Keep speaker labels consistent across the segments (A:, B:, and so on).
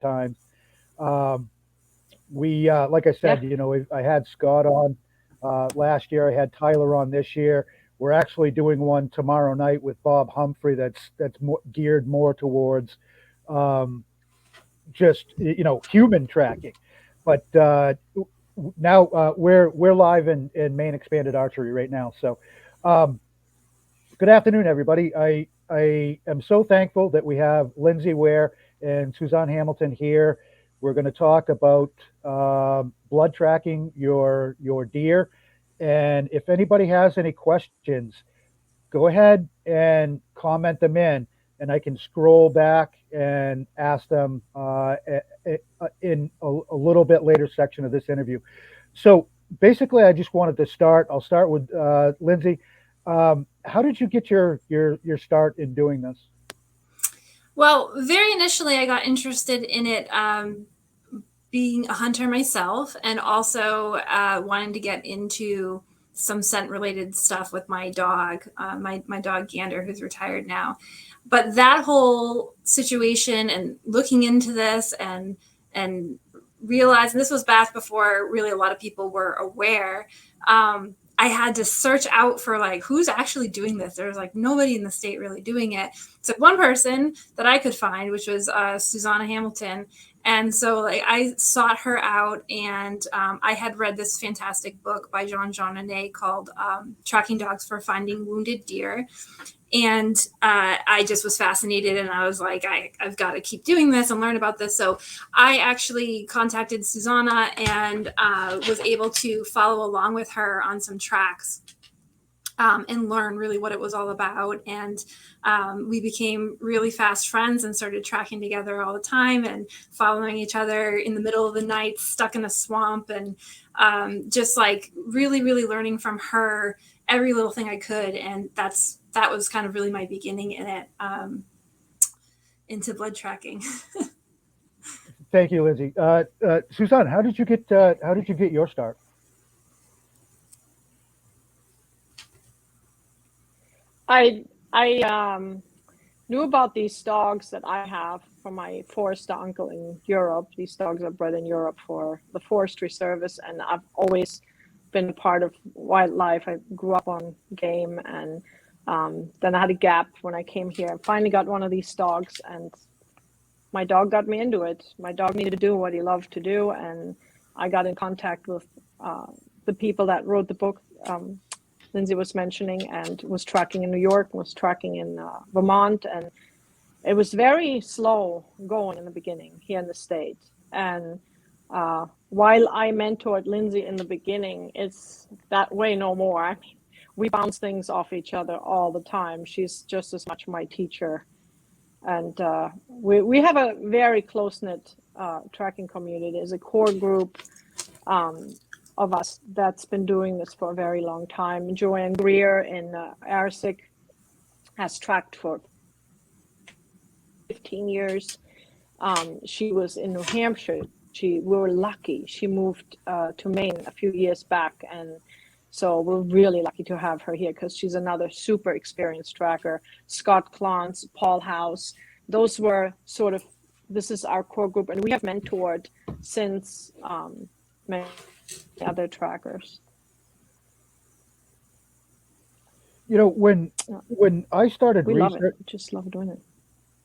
A: times. Um, we like I
B: Yeah.
A: said, I had Scott on last year. I had Tyler on this year. We're actually doing one tomorrow night with Bob Humphrey. That's more, geared more towards um, just human tracking. But now we're live in Maine Expanded Archery right now. So um, good afternoon, everybody. I am so thankful that we have Lindsay Ware and Suzanne Hamilton here. We're going to talk about blood tracking your deer, and if anybody has any questions, go ahead and comment them and I can scroll back and ask them in a little bit later section of this interview. So basically, I just wanted to start. I'll start with Lindsay. How did you get your start in doing this?
C: Well, very initially, I got interested in it being a hunter myself, and also wanting to get into some scent related stuff with my dog, my dog Gander, who's retired now. But that whole situation and looking into this and realizing this was back before really a lot of people were aware. I had to search out for like who's actually doing this. There was like nobody in the state really doing it. So one person that I could find, which was Susanna Hamilton, and so like I sought her out, and I had read this fantastic book by Jean Genet called Tracking Dogs for Finding Wounded Deer. And I just was fascinated, and I was like, I've got to keep doing this and learn about this. So I actually contacted Susanna and was able to follow along with her on some tracks. And learn really what it was all about. And we became really fast friends and started tracking together all the time and following each other in the middle of the night, stuck in a swamp, and just like really, really learning from her every little thing I could. And that was kind of really my beginning in it, into blood tracking.
A: Thank you, Lindsay. Suzanne, how did you get your start?
B: I knew about these dogs that I have from my forest uncle in Europe. These dogs are bred in Europe for the Forestry Service, and I've always been a part of wildlife. I grew up on game, and then I had a gap when I came here. I finally got one of these dogs, and my dog got me into it. My dog needed to do what he loved to do, and I got in contact with the people that wrote the book. Lindsay was mentioning, and was tracking in New York, was tracking in Vermont, and it was very slow going in the beginning here in the state. And while I mentored Lindsay in the beginning, it's that way no more. I mean, we bounce things off each other all the time. She's just as much my teacher, and we have a very close knit tracking community. There's a core group. Of us that's been doing this for a very long time. Joanne Greer in Arisic has tracked for 15 years. She was in New Hampshire. We were lucky. She moved to Maine a few years back, and so we're really lucky to have her here because she's another super experienced tracker. Scott Clance, Paul House, those were sort of, this is our core group, and we have mentored since many other trackers.
A: When I started
B: We love it.
A: research,
B: Just love doing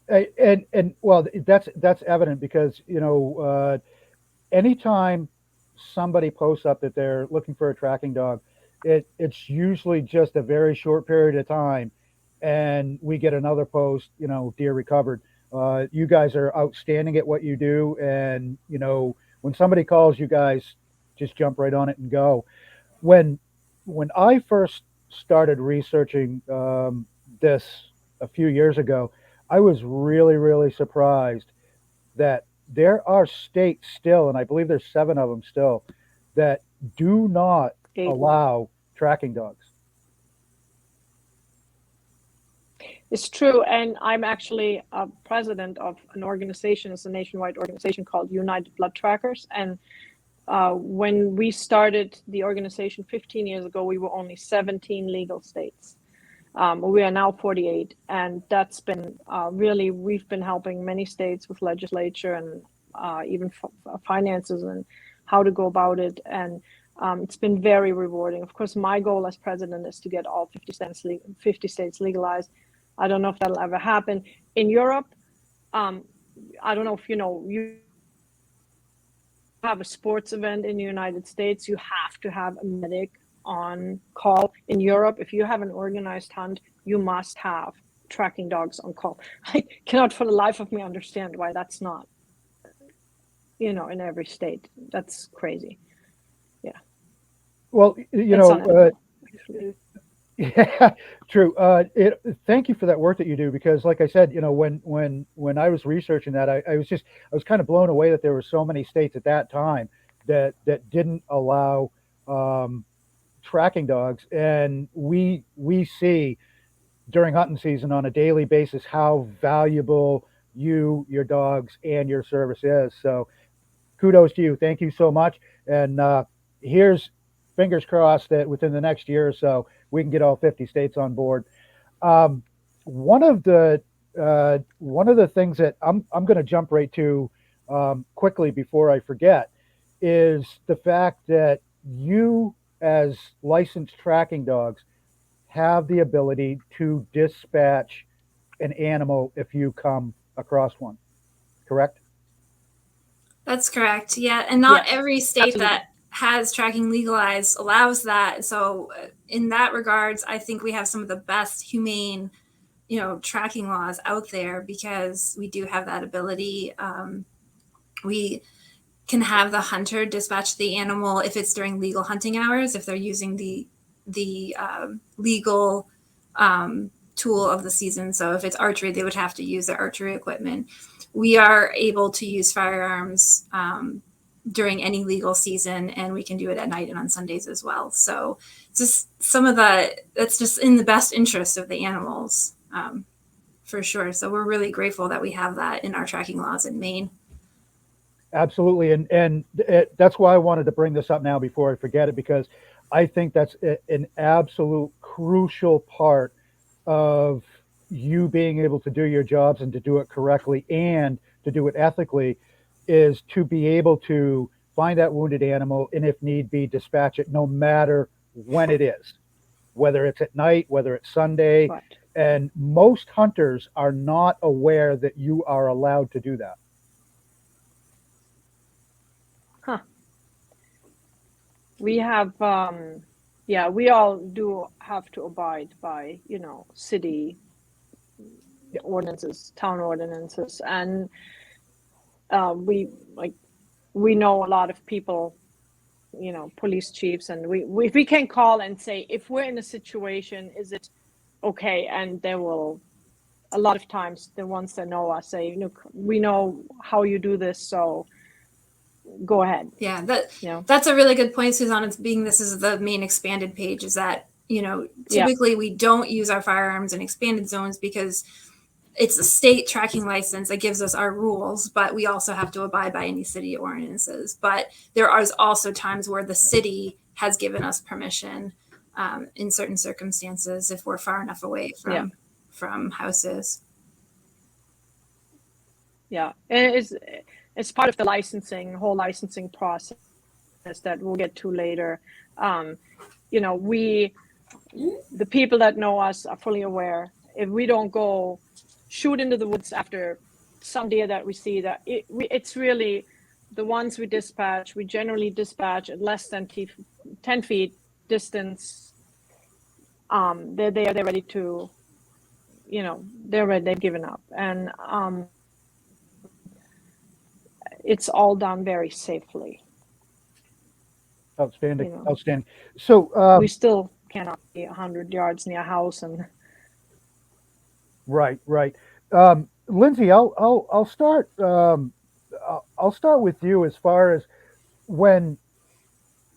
B: it.
A: and well, that's evident because anytime somebody posts up that they're looking for a tracking dog, it's usually just a very short period of time, and we get another post, deer recovered. You guys are outstanding at what you do, and when somebody calls, you guys just jump right on it and go. When when I first started researching this a few years ago, I was really surprised that there are states still, and I believe there's seven of them still, that do not
B: Eight.
A: allow tracking dogs.
B: It's true, and I'm actually a president of an organization. It's a nationwide organization called United Blood Trackers, and when we started the organization 15 years ago, we were only 17 legal states. We are now 48, and that's been really, we've been helping many states with legislature and even finances and how to go about it. And it's been very rewarding. Of course, my goal as president is to get all 50 states legalized. I don't know if that'll ever happen. In Europe, I don't know if you have a sports event in the United States, you have to have a medic on call. In Europe, if you have an organized hunt, you must have tracking dogs on call. I cannot for the life of me understand why that's not, in every state. That's crazy. Yeah.
A: Well,
B: Actually.
A: yeah, true. Thank you for that work that you do, because like I said, when I was researching that, I was kind of blown away that there were so many states at that time that didn't allow tracking dogs. And we see during hunting season on a daily basis how valuable your dogs and your service is. So kudos to you. Thank you so much. And here's fingers crossed that within the next year or so, we can get all 50 states on board. Um, one of the things that I'm going to jump right to quickly before I forget is the fact that you, as licensed tracking dogs, have the ability to dispatch an animal if you come across one. Correct?
C: That's correct. Yeah, and not
B: Yes,
C: every state
B: absolutely.
C: that has tracking legalized allows that. So in that regards, I think we have some of the best humane, tracking laws out there, because we do have that ability. We can have the hunter dispatch the animal if it's during legal hunting hours, if they're using the legal tool of the season. So if it's archery, they would have to use their archery equipment. We are able to use firearms during any legal season, and we can do it at night and on Sundays as well. So just that's just in the best interest of the animals, for sure. So we're really grateful that we have that in our tracking laws in Maine.
A: Absolutely. And that's why I wanted to bring this up now before I forget it, because I think that's an absolute crucial part of you being able to do your jobs and to do it correctly and to do it ethically, is to be able to find that wounded animal and, if need be, dispatch it no matter when it is, whether it's at night, whether it's Sunday.
B: Right.
A: And most hunters are not aware that you are allowed to do that.
B: Huh. We have, we all do have to abide by, city ordinances, town ordinances. And we know a lot of people, police chiefs, and we can call and say, if we're in a situation, is it okay? And they will, a lot of times, the ones that know us say, look, we know how you do this, so go ahead.
C: Yeah, that's a really good point, Susanne. It's being this is the main expanded page, is that typically we don't use our firearms in expanded zones because it's a state tracking license that gives us our rules, but we also have to abide by any city ordinances. But there are also times where the city has given us permission in certain circumstances if we're far enough away from houses.
B: Yeah, and it's part of the whole licensing process that we'll get to later. The people that know us are fully aware. If we don't go shoot into the woods after some deer that we see, that it's really the ones we dispatch. We generally dispatch at less than 10 feet distance. They're there, they're ready to, they're ready, they've given up. And it's all done very safely.
A: Outstanding. Outstanding. So
B: we still cannot be 100 yards near a house. And
A: right. Lindsay, I'll start. I'll start with you as far as when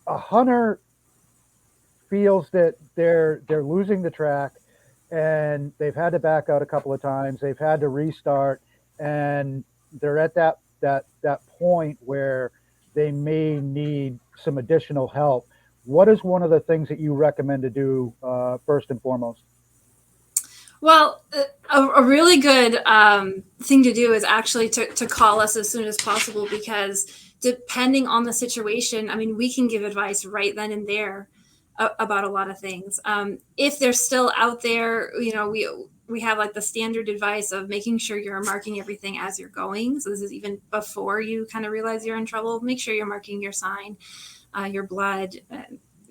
A: a hunter feels that they're losing the track and they've had to back out a couple of times, they've had to restart, and they're at that point where they may need some additional help. What is one of the things that you recommend to do first and foremost?
C: Well, a really good thing to do is actually to call us as soon as possible, because depending on the situation, I mean, we can give advice right then and there about a lot of things. If they're still out there, we have like the standard advice of making sure you're marking everything as you're going. So this is even before you kind of realize you're in trouble. Make sure you're marking your sign, your blood,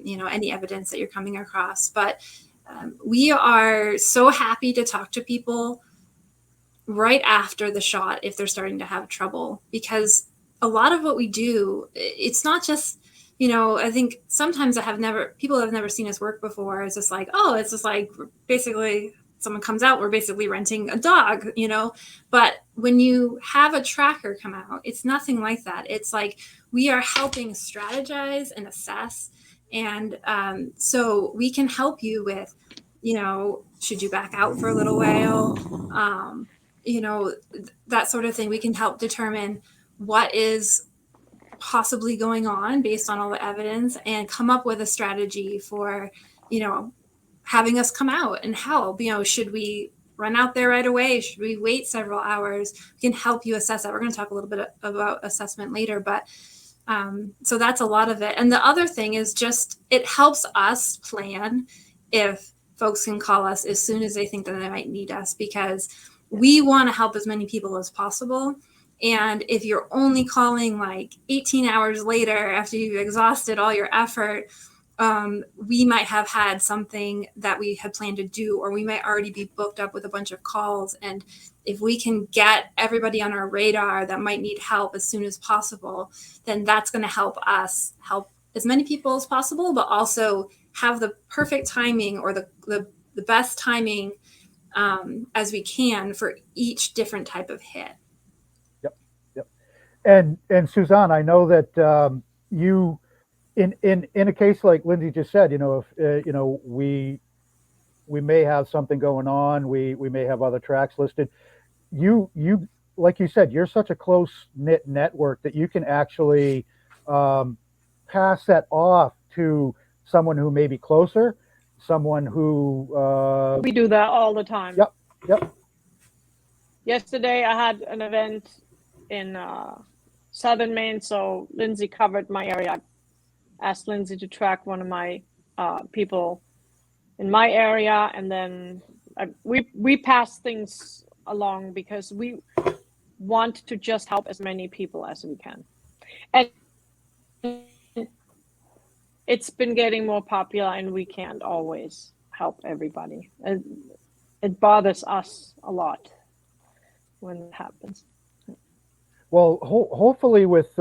C: any evidence that you're coming across. But we are so happy to talk to people right after the shot if they're starting to have trouble, because a lot of what we do, it's not just, I think sometimes people have never seen us work before. It's just like, oh, it's just like basically someone comes out, we're basically renting a dog, but when you have a tracker come out, it's nothing like that. It's like we are helping strategize and assess. And so we can help you with, should you back out for a little while? That sort of thing. We can help determine what is possibly going on based on all the evidence and come up with a strategy for, having us come out and help. Should we run out there right away? Should we wait several hours? We can help you assess that. We're going to talk a little bit about assessment later, but so that's a lot of it. And the other thing is just, it helps us plan if folks can call us as soon as they think that they might need us, because we want to help as many people as possible. And if you're only calling like 18 hours later after you've exhausted all your effort, we might have had something that we had planned to do, or we might already be booked up with a bunch of calls. And if we can get everybody on our radar that might need help as soon as possible, then that's going to help us help as many people as possible, but also have the perfect timing, or the best timing as we can for each different type of hit.
A: Yep. And Suzanne, I know that you, in a case like Lindsay just said, if we may have something going on, we may have other tracks listed. You like you said, you're such a close knit network that you can actually pass that off to someone who may be closer, someone who
B: we do that all the time.
A: Yep.
B: Yesterday I had an event in southern Maine, so Lindsay covered my area. I asked Lindsay to track one of my people in my area, and then we pass things along because we want to just help as many people as we can. And it's been getting more popular, and we can't always help everybody. It bothers us a lot when it happens.
A: Well, hopefully with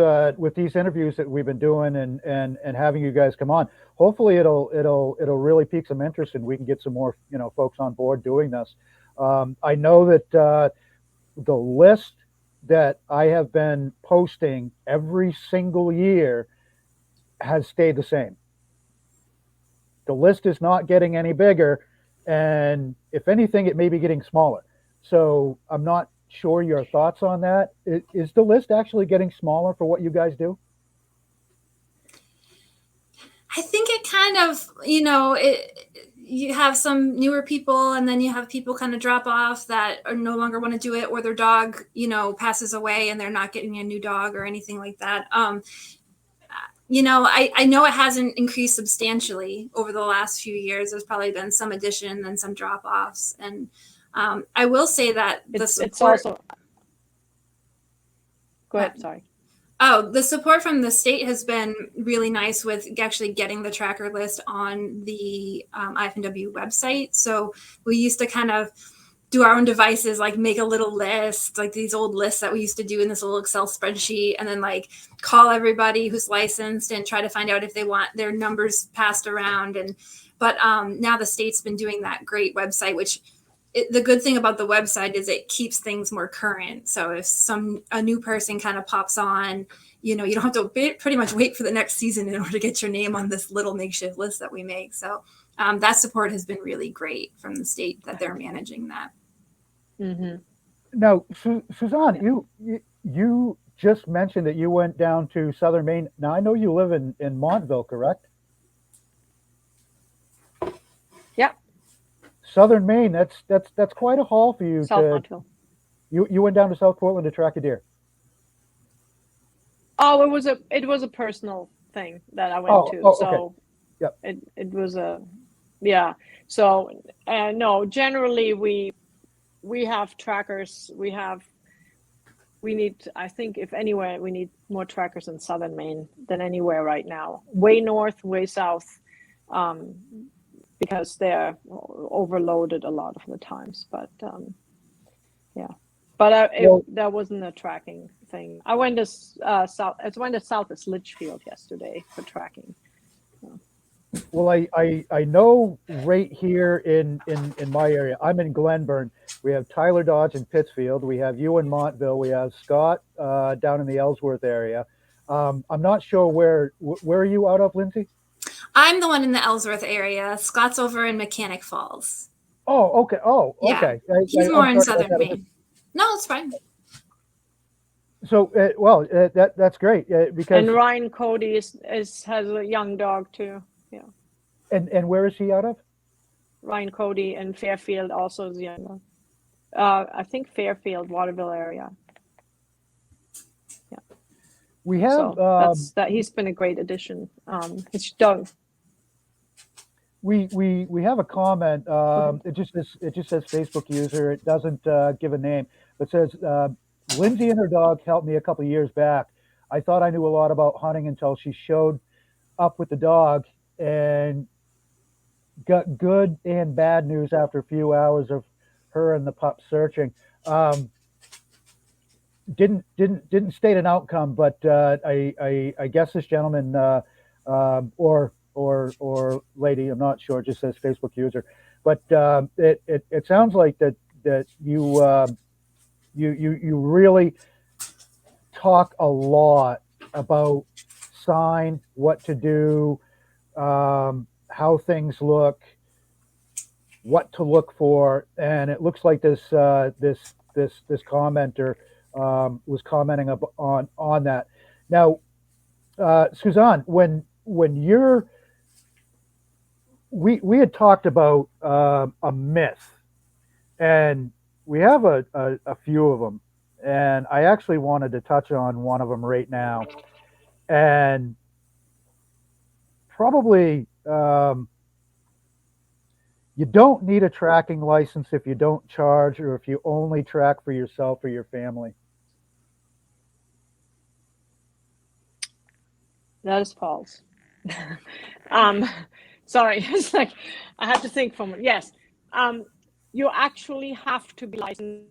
A: these interviews that we've been doing and having you guys come on, hopefully it'll really pique some interest, and we can get some more folks on board doing this. I know that the list that I have been posting every single year has stayed the same. The list is not getting any bigger, and if anything, it may be getting smaller. So I'm not sure your thoughts on that. Is the list actually getting smaller for what you guys do?
C: I think it kind of, you have some newer people, and then you have people kind of drop off that are no longer want to do it, or their dog, passes away and they're not getting a new dog or anything like that. I know it hasn't increased substantially over the last few years. There's probably been some addition and some drop offs. And I will say that
B: it's also, go ahead, sorry.
C: Oh, the support from the state has been really nice with actually getting the tracker list on the IFNW website. So we used to kind of do our own devices, like make a little list, like these old lists that we used to do in this little Excel spreadsheet, and then like call everybody who's licensed and try to find out if they want their numbers passed around. But now the state's been doing that great website, which the good thing about the website is it keeps things more current. So if a new person kind of pops on, you don't have to pretty much wait for the next season in order to get your name on this little makeshift list that we make. So that support has been really great from the state that they're managing that.
B: Mm-hmm.
A: Now, Suzanne, you just mentioned that you went down to southern Maine. Now, I know you live in Montville, correct?
B: Yeah.
A: Southern Maine, that's quite a haul for you
B: South
A: to.
B: Montville.
A: You went down to South Portland to track a deer.
B: Oh, it was a personal thing that I went to.
A: Okay.
B: So
A: Yep.
B: it was yeah. So no, generally we have trackers. We need, I think, if anywhere, we need more trackers in Southern Maine than anywhere right now. Way north, way south, because they're overloaded a lot of the times. But yeah, but that wasn't a tracking thing. I went to south. I went to south of Litchfield yesterday for tracking.
A: Well, I know right here in my area. I'm in Glenburn. We have Tyler Dodge in Pittsfield. We have you in Montville. We have Scott down in the Ellsworth area. I'm not sure where are you out of, Lindsay?
C: I'm the one in the Ellsworth area. Scott's over in Mechanic Falls.
A: Oh, okay. Oh,
C: Yeah.
A: okay.
C: He's more in Southern Maine. No, it's fine.
A: So, that's great because.
B: And Ryan Cody has a young dog too. Yeah.
A: And where is he out of?
B: Ryan Cody and Fairfield also is young. I think Fairfield, Waterville area. Yeah.
A: We have
B: so that he's been a great addition. His dog.
A: We have a comment. It just says Facebook user. It doesn't give a name. It says Lindsay and her dog helped me a couple of years back. I thought I knew a lot about hunting until she showed up with the dog and got good and bad news after a few hours of her and the pup searching. Didn't state an outcome, but I guess this gentleman or lady, I'm not sure, just says Facebook user, but it sounds like that you really talk a lot about sign, what to do, how things look, what to look for, and it looks like this commenter was commenting on that. Now, Susanne, when we had talked about a myth, and we have a few of them, and I actually wanted to touch on one of them right now, and probably you don't need a tracking license if you don't charge or if you only track for yourself or your family.
B: That is false. Sorry, it's like I had to think for a moment. Yes, you actually have to be licensed.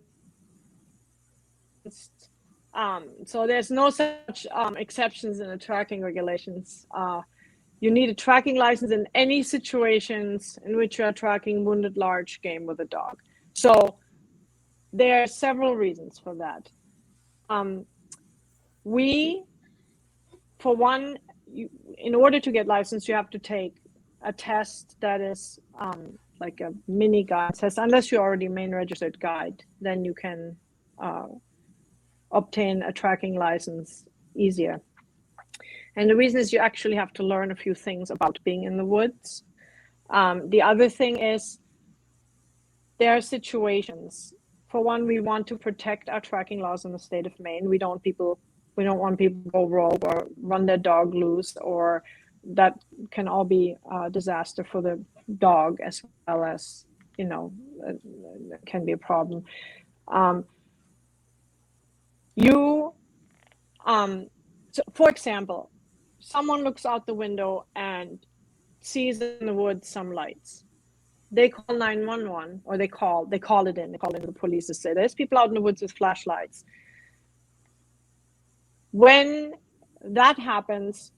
B: So there's no such exceptions in the tracking regulations. You need a tracking license in any situations in which you are tracking wounded large game with a dog. So there are several reasons for that. For one, in order to get licensed, you have to take a test that is like a mini guide test. Unless you're already a Maine registered guide, then you can obtain a tracking license easier. And the reason is you actually have to learn a few things about being in the woods. The other thing is there are situations. For one, we want to protect our tracking laws in the state of Maine. We don't want people to go rogue or run their dog loose, or that can all be a disaster for the dog as well as, can be a problem. So for example, someone looks out the window and sees in the woods some lights. They call 911, or they call in the police to say there's people out in the woods with flashlights. When that happens,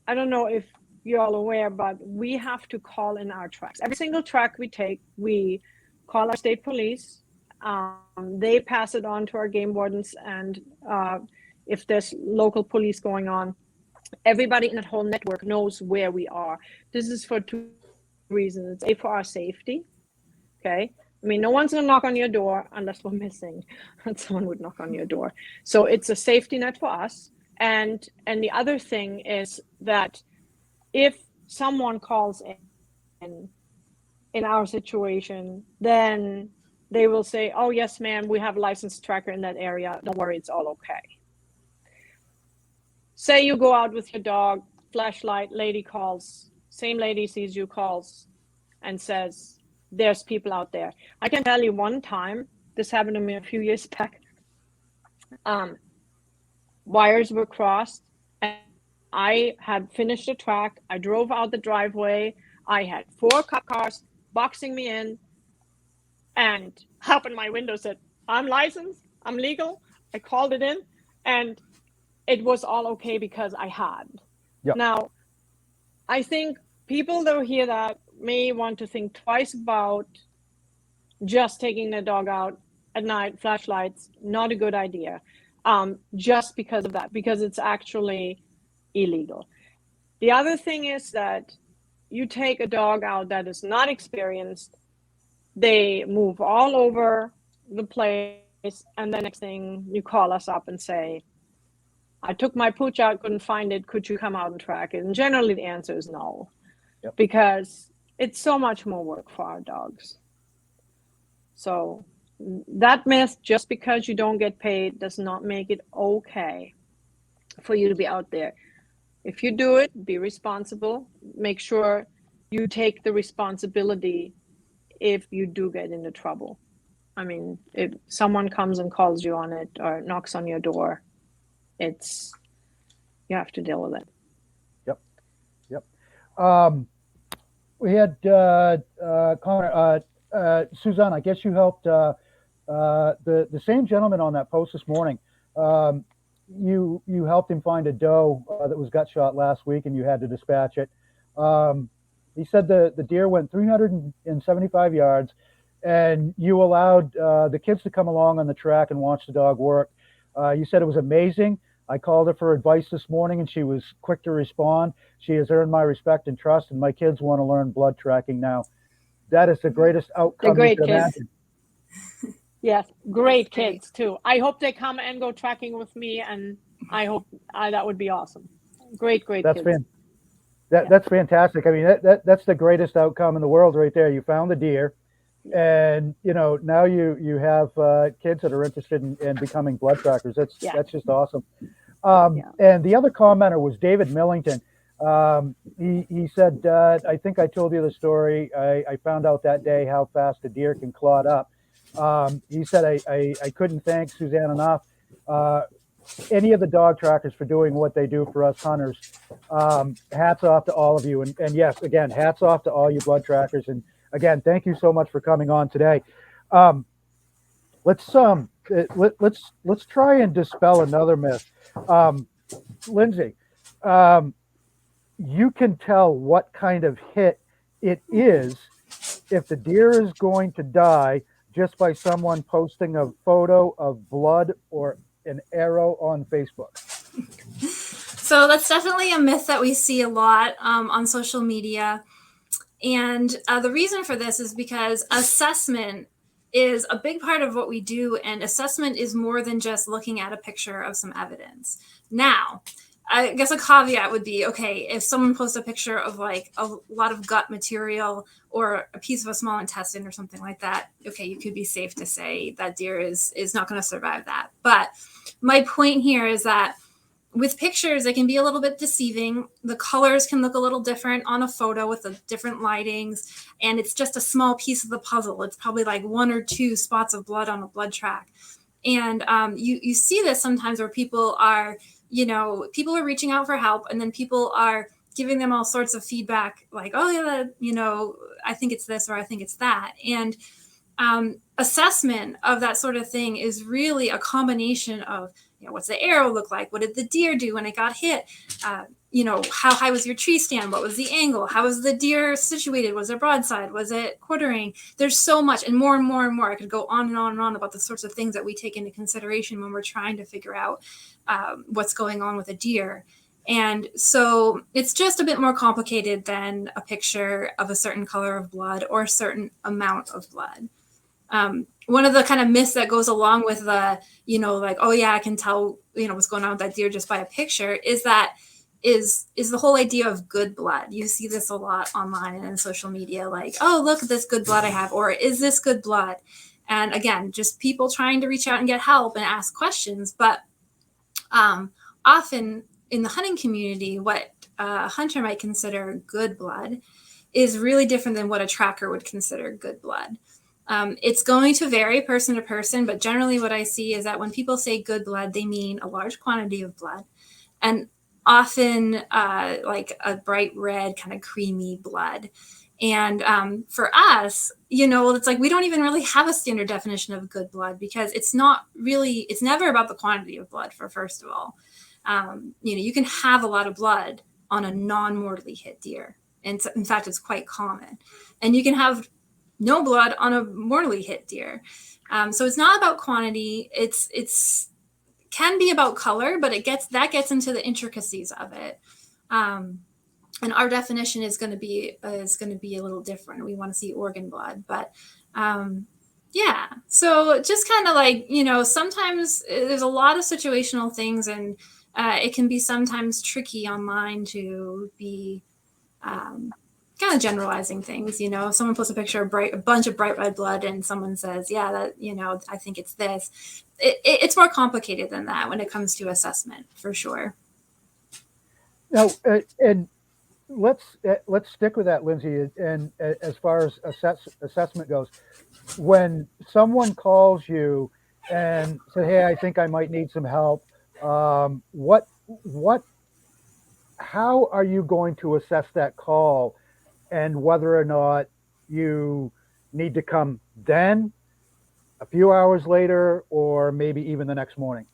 B: I don't know if you're all aware, but we have to call in our tracks. Every single track we take, we call our state police. They pass it on to our game wardens, and if there's local police going on, everybody in that whole network knows where we are. This is for two reasons. It's for our safety. Okay. I mean, no one's going to knock on your door unless we're missing, and someone would knock on your door. So it's a safety net for us. And the other thing is that if someone calls in in our situation, then they will say, oh, yes, ma'am, we have a licensed tracker in that area. Don't worry, it's all okay. Say you go out with your dog, flashlight, lady calls, same lady sees you, calls and says, there's people out there. I can tell you one time, this happened to me a few years back. Wires were crossed and I had finished the track. I drove out the driveway. I had 4 cop cars boxing me in, and up in my window said, I'm licensed, I'm legal. I called it in, and it was all okay because I had.
A: Yep.
B: Now, I think people that hear that may want to think twice about just taking their dog out at night, flashlights, not a good idea. Just because of that, because it's actually illegal. The other thing is that you take a dog out that is not experienced, they move all over the place, and the next thing you call us up and say, I took my pooch out, couldn't find it, could you come out and track it? And generally the answer is no.
A: Yep.
B: Because it's so much more work for our dogs. So that myth, just because you don't get paid, does not make it okay for you to be out there. If you do it, be responsible. Make sure you take the responsibility if you do get into trouble. I mean, if someone comes and calls you on it or knocks on your door, you have to deal with it.
A: Yep. We had Connor, Susanne, I guess you helped the same gentleman on that post this morning. You helped him find a doe that was gut shot last week, and you had to dispatch it. He said the deer went 375 yards, and you allowed the kids to come along on the track and watch the dog work. You said it was amazing. I called her for advice this morning, and she was quick to respond. She has earned my respect and trust, and my kids want to learn blood tracking now. That is the greatest outcome.
B: They're great
A: you can
B: kids.
A: imagine.
B: Yes, great kids too. I hope they come and go tracking with me, and I hope that would be awesome. Great
A: That's
B: kids.
A: That's fantastic. I mean, that's the greatest outcome in the world right there. You found the deer, and now you have kids that are interested in becoming blood trackers. That's just awesome. And the other commenter was David Millington. He said, I think I told you the story. I found out that day how fast a deer can clod up. He said, I couldn't thank Susanne enough. Any of the dog trackers for doing what they do for us hunters. Hats off to all of you. And yes, again, hats off to all you blood trackers. And again, thank you so much for coming on today. Let's try and dispel another myth. Lindsay, you can tell what kind of hit it is if the deer is going to die just by someone posting a photo of blood or an arrow on Facebook.
C: So that's definitely a myth that we see a lot on social media. And the reason for this is because assessment is a big part of what we do. And assessment is more than just looking at a picture of some evidence. Now, I guess a caveat would be, okay, if someone posts a picture of like a lot of gut material or a piece of a small intestine or something like that, okay, you could be safe to say that deer is not going to survive that. But my point here is that with pictures, it can be a little bit deceiving. The colors can look a little different on a photo with the different lightings, and it's just a small piece of the puzzle. It's probably like 1 or 2 spots of blood on a blood track. And you see this sometimes where people are reaching out for help, and then people are giving them all sorts of feedback like, oh yeah, I think it's this or I think it's that. And assessment of that sort of thing is really a combination of, what's the arrow look like? What did the deer do when it got hit? How high was your tree stand? What was the angle? How was the deer situated? Was it broadside? Was it quartering? There's so much and more and more and more. I could go on and on and on about the sorts of things that we take into consideration when we're trying to figure out what's going on with a deer. And so it's just a bit more complicated than a picture of a certain color of blood or a certain amount of blood. One of the kind of myths that goes along with the, like, oh yeah, I can tell, what's going on with that deer just by a picture, is that is the whole idea of good blood. You see this a lot online and in social media, like, oh, look at this good blood I have, or is this good blood? And again, just people trying to reach out and get help and ask questions. But often in the hunting community, what a hunter might consider good blood is really different than what a tracker would consider good blood. It's going to vary person to person, but generally what I see is that when people say good blood, they mean a large quantity of blood, and often like a bright red, kind of creamy blood. And for us, it's like we don't even really have a standard definition of good blood, because it's never about the quantity of blood, first of all. You can have a lot of blood on a non-mortally hit deer. And in fact, it's quite common. And you can have no blood on a mortally hit deer. So it's not about quantity. It's can be about color, but that gets into the intricacies of it. And our definition is going to be a little different. We want to see organ blood, but yeah. So just kind of like, sometimes there's a lot of situational things, and it can be sometimes tricky online to be kind of generalizing things. Someone puts a picture of a bunch of bright red blood, and someone says, yeah, that, I think it's this. It's more complicated than that when it comes to assessment, for sure.
A: Now, and let's stick with that, Lindsay. And as far as assessment goes, when someone calls you and say, hey, I think I might need some help, how are you going to assess that call, and whether or not you need to come then, a few hours later, or maybe even the next morning?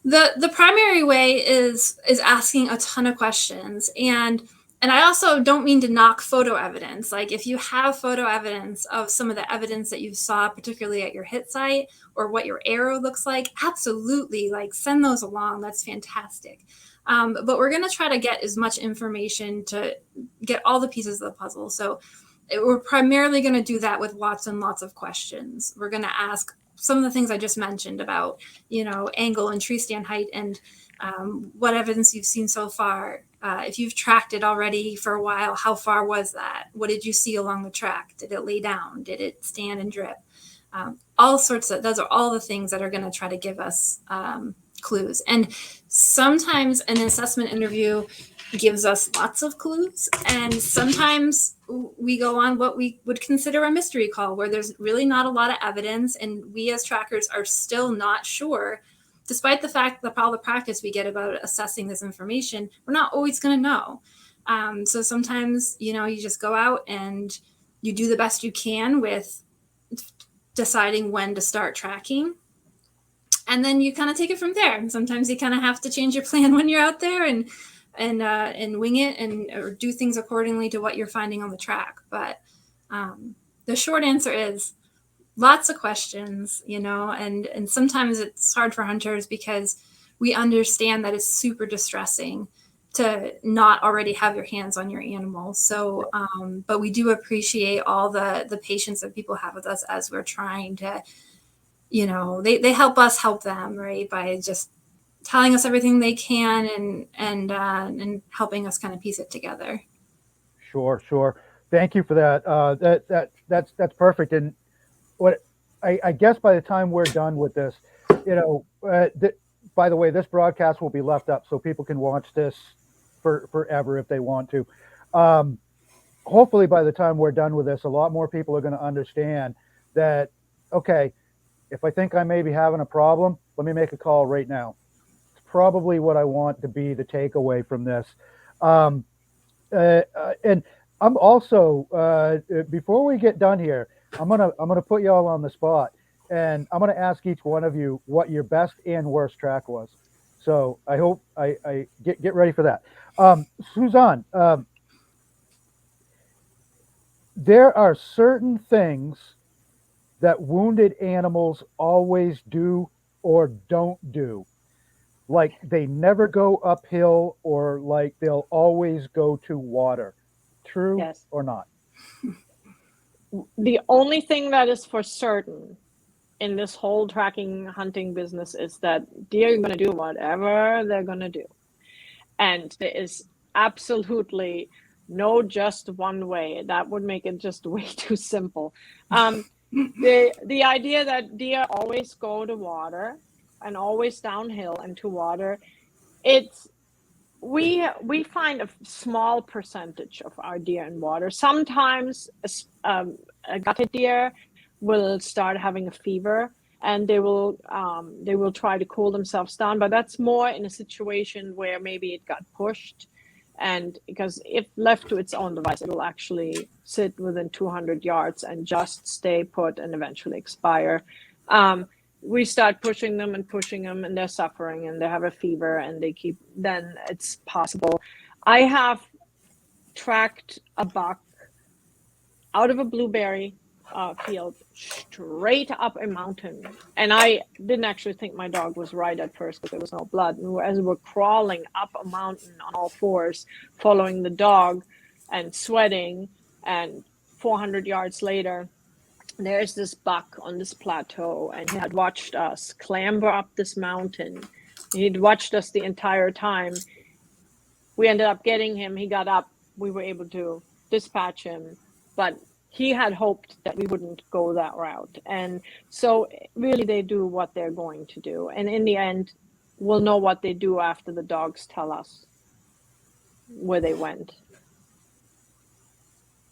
C: The primary way is asking a ton of questions. And I also don't mean to knock photo evidence. Like, if you have photo evidence of some of the evidence that you saw, particularly at your hit site, or what your arrow looks like, absolutely, like, send those along. That's fantastic. But we're going to try to get as much information to get all the pieces of the puzzle. So we're primarily going to do that with lots and lots of questions. We're going to ask some of the things I just mentioned about, angle and tree stand height, and what evidence you've seen so far. If you've tracked it already for a while, how far was that? What did you see along the track? Did it lay down? Did it stand and drip? Those are all the things that are going to try to give us clues. And sometimes an assessment interview gives us lots of clues, and sometimes we go on what we would consider a mystery call, where there's really not a lot of evidence, and we as trackers are still not sure, despite the fact that all the practice we get about assessing this information, we're not always going to know. So sometimes, you just go out and you do the best you can with deciding when to start tracking. And then you kind of take it from there. And sometimes you kind of have to change your plan when you're out there and wing it, or do things accordingly to what you're finding on the track. But the short answer is lots of questions, and sometimes it's hard for hunters, because we understand that it's super distressing to not already have your hands on your animal. So, but we do appreciate all the patience that people have with us as we're trying to, they help us help them, right? By just telling us everything they can and helping us kind of piece it together.
A: Sure. Thank you for that. That's perfect. And what I guess by the time we're done with this, by the way, this broadcast will be left up so people can watch this forever if they want to. Hopefully by the time we're done with this, a lot more people are going to understand that, okay, if I think I may be having a problem, let me make a call right now. It's probably what I want to be the takeaway from this. And I'm also, before we get done here, I'm gonna put you all on the spot, and I'm gonna ask each one of you what your best and worst track was. So I hope I get ready for that. Susanne, there are certain things that wounded animals always do or don't do. Like they never go uphill, or like they'll always go to water. True
B: Yes.
A: or not?
B: The only thing that is for certain in this whole tracking hunting business is that deer are going to do whatever they're going to do. And there is absolutely no just one way. That would make it just way too simple. The idea that deer always go to water and always downhill and to water, it's we find a small percentage of our deer in water. Sometimes a gutted deer will start having a fever, and they will try to cool themselves down, but that's more in a situation where maybe it got pushed, and because if left to its own device, it will actually sit within 200 yards and just stay put and eventually expire. We start pushing them, and they're suffering, and they have a fever, and then it's possible. I have tracked a buck out of a blueberry field straight up a mountain, and I didn't actually think my dog was right at first because there was no blood. And as we're crawling up a mountain on all fours, following the dog and sweating, and 400 yards later, there's this buck on this plateau, and he had watched us clamber up this mountain. He'd watched us the entire time. We ended up getting him. He got up. We were able to dispatch him, but he had hoped that we wouldn't go that route. And so really they do what they're going to do. And in the end, we'll know what they do after the dogs tell us where they went.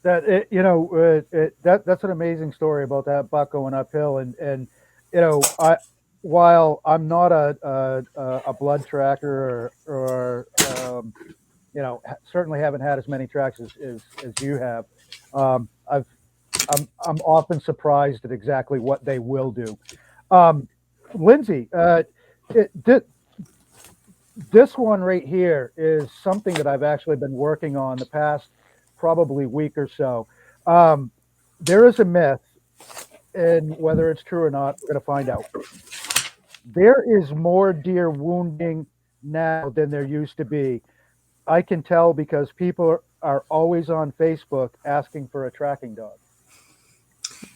A: That's an amazing story about that buck going uphill, and while I'm not a blood tracker or certainly haven't had as many tracks as you have, I'm often surprised at exactly what they will do. Lindsay, this one right here is something that I've actually been working on the past probably week or so. There is a myth, and whether it's true or not, we're going to find out. There is more deer wounding now than there used to be. I can tell because people are always on Facebook asking for a tracking dog.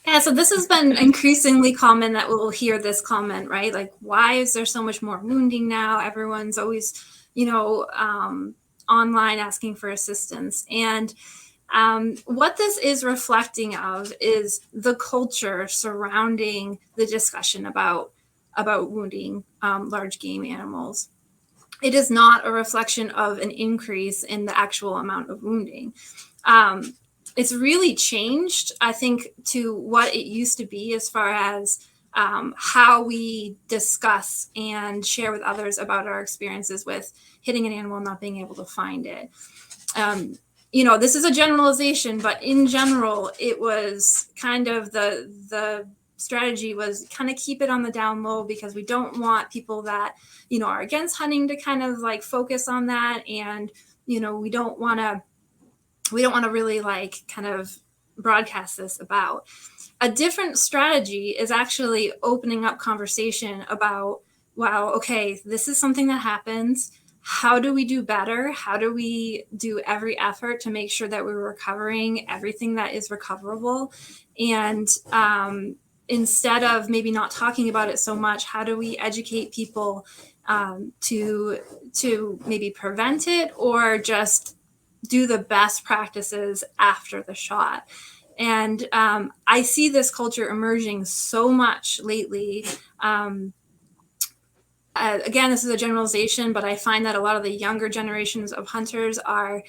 C: Yeah, so this has been increasingly common that we'll hear this comment, right? Like, why is there so much more wounding now? Everyone's always, online asking for assistance. And what this is reflecting of is the culture surrounding the discussion about wounding large game animals. It is not a reflection of an increase in the actual amount of wounding. It's really changed, I think, to what it used to be as far as how we discuss and share with others about our experiences with hitting an animal and not being able to find it. This is a generalization, but in general, it was kind of the strategy was kind of keep it on the down low, because we don't want people that, are against hunting to kind of like focus on that. And, we don't want to really like kind of broadcast this about. A different strategy is actually opening up conversation about, wow, okay, this is something that happens. How do we do better? How do we do every effort to make sure that we're recovering everything that is recoverable? And instead of maybe not talking about it so much, how do we educate people to maybe prevent it, or just do the best practices after the shot? And I see this culture emerging so much lately. Again, this is a generalization, but I find that a lot of the younger generations of hunters are,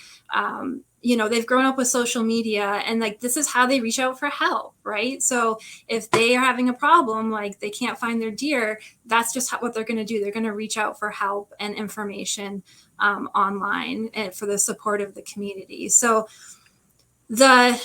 C: they've grown up with social media, and like this is how they reach out for help, right? So if they are having a problem, like they can't find their deer, that's just what they're going to do. They're going to reach out for help and information online and for the support of the community. So the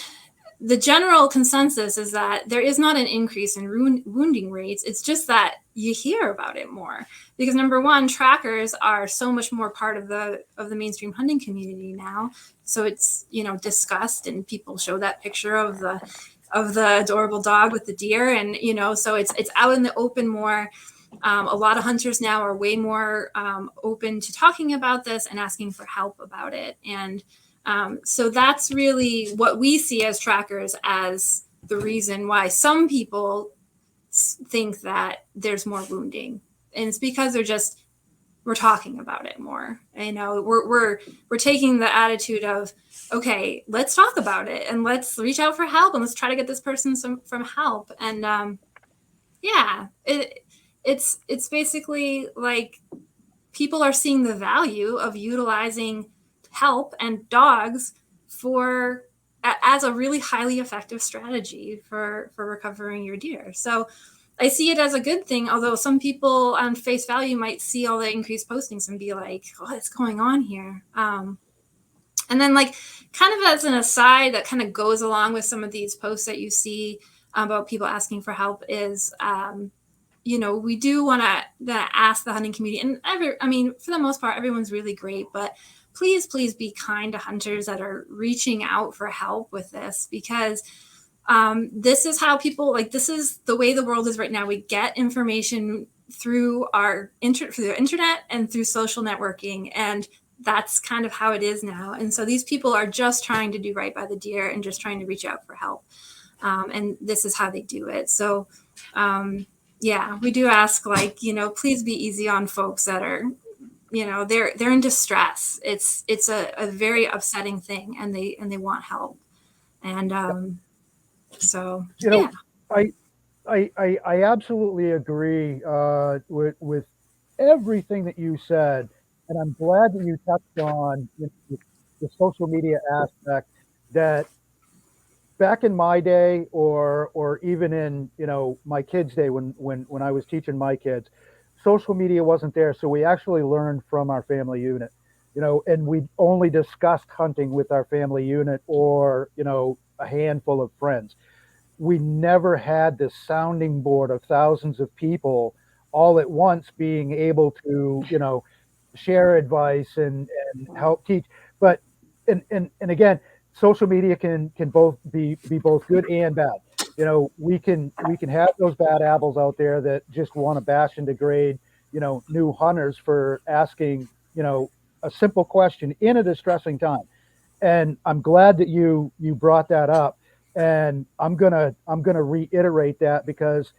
C: general consensus is that there is not an increase in wounding rates. It's just that you hear about it more because, number one, trackers are so much more part of the mainstream hunting community now. So it's, discussed, and people show that picture of the adorable dog with the deer, and so it's out in the open more. A lot of hunters now are way more open to talking about this and asking for help about it. And so that's really what we see as trackers as the reason why some people think that there's more wounding. And it's because they're just we're talking about it more. You know, we're taking the attitude of, okay, let's talk about it and let's reach out for help and let's try to get this person some help. And yeah, it's basically like people are seeing the value of utilizing help and dogs for as a really highly effective strategy for recovering your deer. So I see it as a good thing, although some people on face value might see all the increased postings and be like, what's going on here? And then, like, kind of as an aside that kind of goes along with some of these posts that you see about people asking for help is, you know, we do want to ask the hunting community, and I mean, for the most part, everyone's really great, but please be kind to hunters that are reaching out for help with this, because this is how people, like, this is the way the world is right now. We get information through through the internet and through social networking, and that's kind of how it is now. And so these people are just trying to do right by the deer and just trying to reach out for help. And this is how they do it. So yeah, we do ask, like, you know, please be easy on folks that are, you know, they're in distress. It's a very upsetting thing, and they want help. And so,
A: You know,
C: yeah.
A: I absolutely agree with everything that you said, and I'm glad that you touched on the social media aspect. That back in my day, or even in, you know, my kids' day, when I was teaching my kids, social media wasn't there, so we actually learned from our family unit, you know, and we only discussed hunting with our family unit, or, you know, a handful of friends. We never had this sounding board of thousands of people all at once being able to, you know, share advice and help teach. But and again, social media can both be both good and bad. You know, we can have those bad apples out there that just want to bash and degrade, you know, new hunters for asking, you know, a simple question in a distressing time. And I'm glad that you brought that up, and I'm gonna reiterate that, because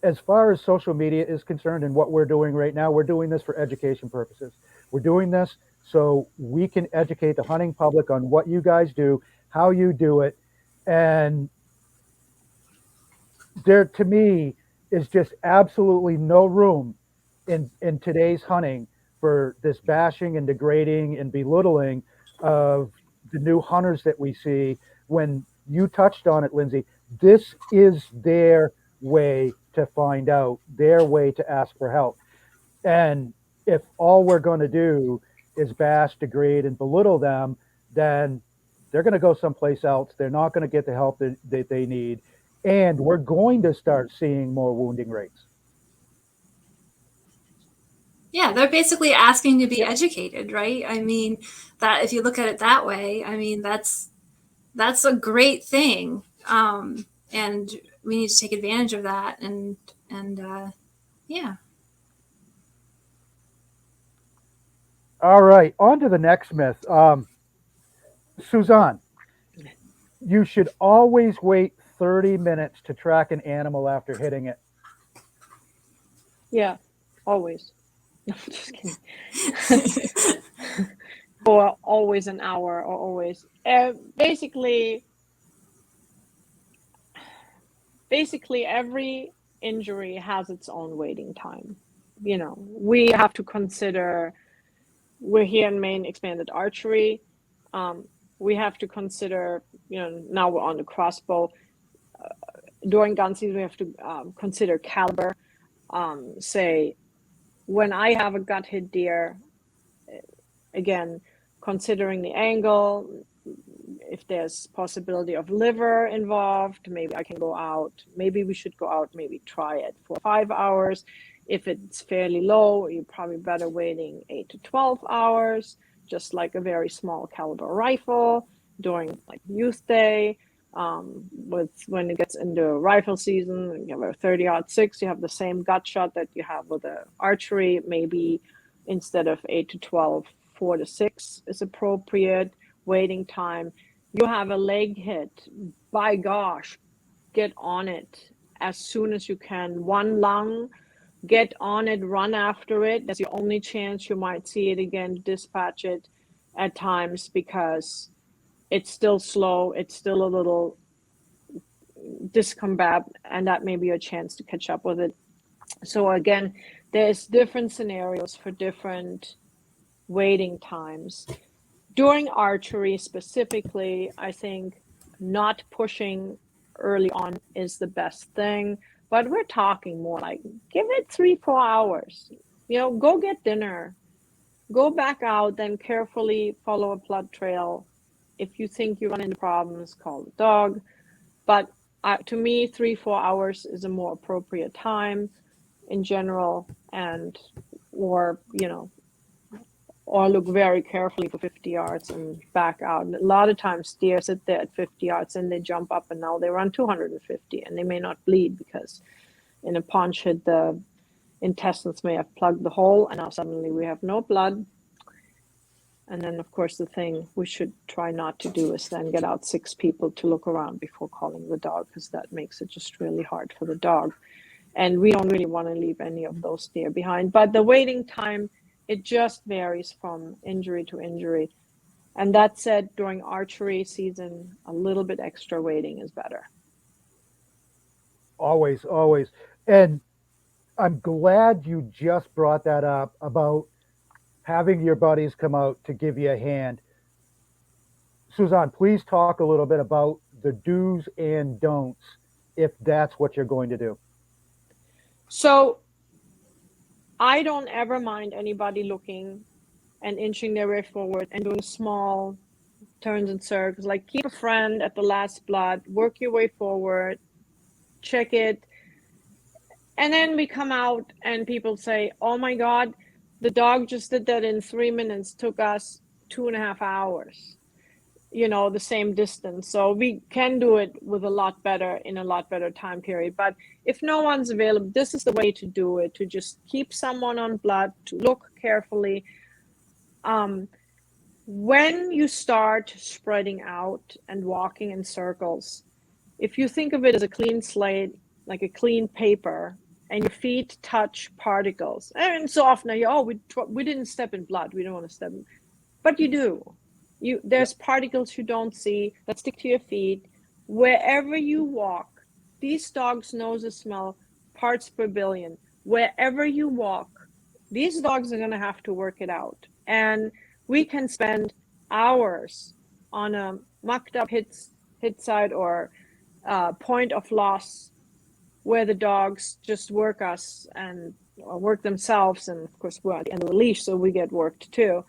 A: as far as social media is concerned and what we're doing right now, we're doing this for education purposes. We're doing this so we can educate the hunting public on what you guys do, how you do it, and there, to me, is just absolutely no room in today's hunting for this bashing and degrading and belittling of the new hunters that we see. When you touched on it, Lindsay, this is their way to find out, their way to ask for help. And if all we're going to do is bash, degrade, and belittle them, then they're going to go someplace else. They're not going to get the help that they need. And we're going to start seeing more wounding rates.
C: Yeah, they're basically asking to be educated, right? I mean, that if you look at it that way, I mean, that's a great thing. And we need to take advantage of that. And yeah.
A: All right, on to the next myth. Suzanne, you should always wait 30 minutes to track an animal after hitting it.
B: Yeah, always. No, I'm just kidding. Or always an hour, or always. Basically, every injury has its own waiting time. You know, we have to consider, we're here in Maine, expanded archery. We have to consider, you know, now we're on the crossbow. During gun season, we have to consider caliber. Say, when I have a gut hit deer, again, considering the angle, if there's possibility of liver involved, maybe I can go out. Maybe we should go out, maybe try it for 5 hours. If it's fairly low, you're probably better waiting 8 to 12 hours, just like a very small caliber rifle during like youth day. When it gets into rifle season, you have a 30-06, you have the same gut shot that you have with the archery. Maybe instead of 8 to 12, 4 to 6 is appropriate waiting time. You have a leg hit, by gosh, get on it as soon as you can. One lung get on it, run after it. That's your only chance you might see it again. Dispatch it at times because it's still slow. It's still a little discombat, and that may be a chance to catch up with it. So again, there's different scenarios for different waiting times. During archery specifically, I think not pushing early on is the best thing, but we're talking more like give it 3-4 hours. Go get dinner, go back out, then carefully follow a blood trail. If you think you run into problems, call the dog. But to me, 3-4 hours is a more appropriate time in general, and or look very carefully for 50 yards and back out. And a lot of times deer sit there at 50 yards and they jump up and now they run 250 and they may not bleed because in a punch hit the intestines may have plugged the hole and now suddenly we have no blood. And then of course the thing we should try not to do is then get out 6 people to look around before calling the dog, because that makes it just really hard for the dog. And we don't really want to leave any of those deer behind. But the waiting time, it just varies from injury to injury. And that said, during archery season, a little bit extra waiting is better.
A: Always, always. And I'm glad you just brought that up about having your buddies come out to give you a hand. Susanne, please talk a little bit about the do's and don'ts if that's what you're going to do.
B: So I don't ever mind anybody looking and inching their way forward and doing small turns and circles, like keep a friend at the last blood, work your way forward, check it. And then we come out and people say, oh my God, the dog just did that in 3 minutes, took us 2.5 hours, the same distance. So we can do it with a lot better time period. But if no one's available, this is the way to do it, to just keep someone on blood, to look carefully. When you start spreading out and walking in circles, if you think of it as a clean slate, like a clean paper, and your feet touch particles, and so often we didn't step in blood, we don't want to step in, but you do. There's particles you don't see that stick to your feet. Wherever you walk, these dogs' noses smell parts per billion. Wherever you walk, these dogs are going to have to work it out. And we can spend hours on a mucked up hit side or point of loss where the dogs just work us and work themselves. And of course, we're at the end of the leash, so we get worked too.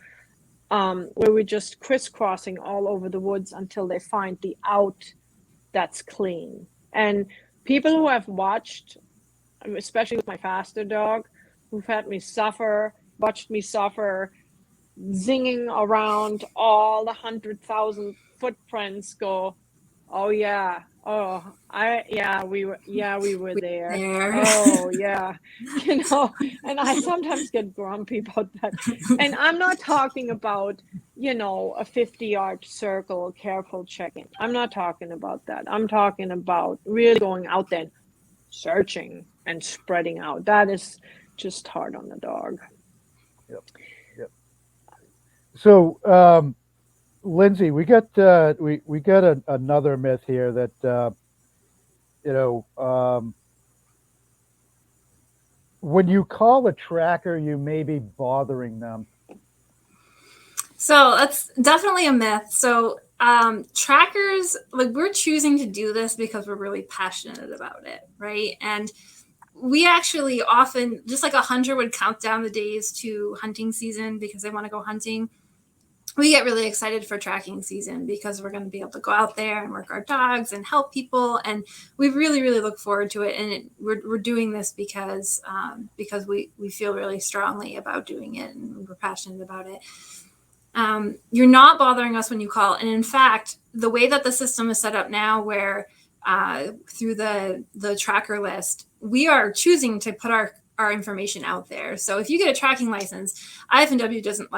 B: Where we're just crisscrossing all over the woods until they find the out that's clean. And people who have watched, especially with my faster dog, who've had me suffer, watched me suffer, zinging around all the 100,000 footprints, go, oh yeah, we were there. Oh yeah, and I sometimes get grumpy about that. And I'm not talking about, a 50-yard circle, careful checking. I'm not talking about that. I'm talking about really going out there, searching and spreading out. That is just hard on the dog.
A: Yep. So, Lindsay, we got another myth here that when you call a tracker, you may be bothering them.
C: So that's definitely a myth. So trackers, like, we're choosing to do this because we're really passionate about it, right? And we actually often, just like a hunter would count down the days to hunting season because they want to go hunting, we get really excited for tracking season because we're going to be able to go out there and work our dogs and help people. And we really, really look forward to it. And we're doing this because we feel really strongly about doing it and we're passionate about it. You're not bothering us when you call. And in fact, the way that the system is set up now, where through the tracker list, we are choosing to put our information out there. So if you get a tracking license, IFNW doesn't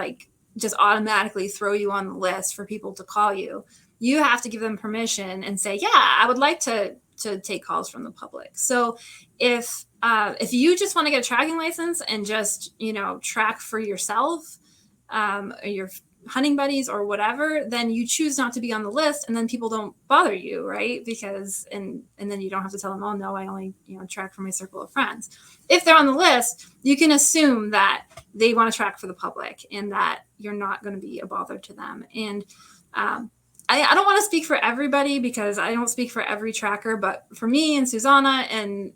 C: just automatically throw you on the list for people to call you. You have to give them permission and say, yeah, I would like to take calls from the public. So if if you just want to get a tracking license and just, track for yourself, or your hunting buddies or whatever, then you choose not to be on the list, and then people don't bother you, right? Because and then you don't have to tell them, oh no, I only track for my circle of friends. If they're on the list, you can assume that they want to track for the public and that you're not going to be a bother to them. And I don't want to speak for everybody because I don't speak for every tracker, but for me and Susanna and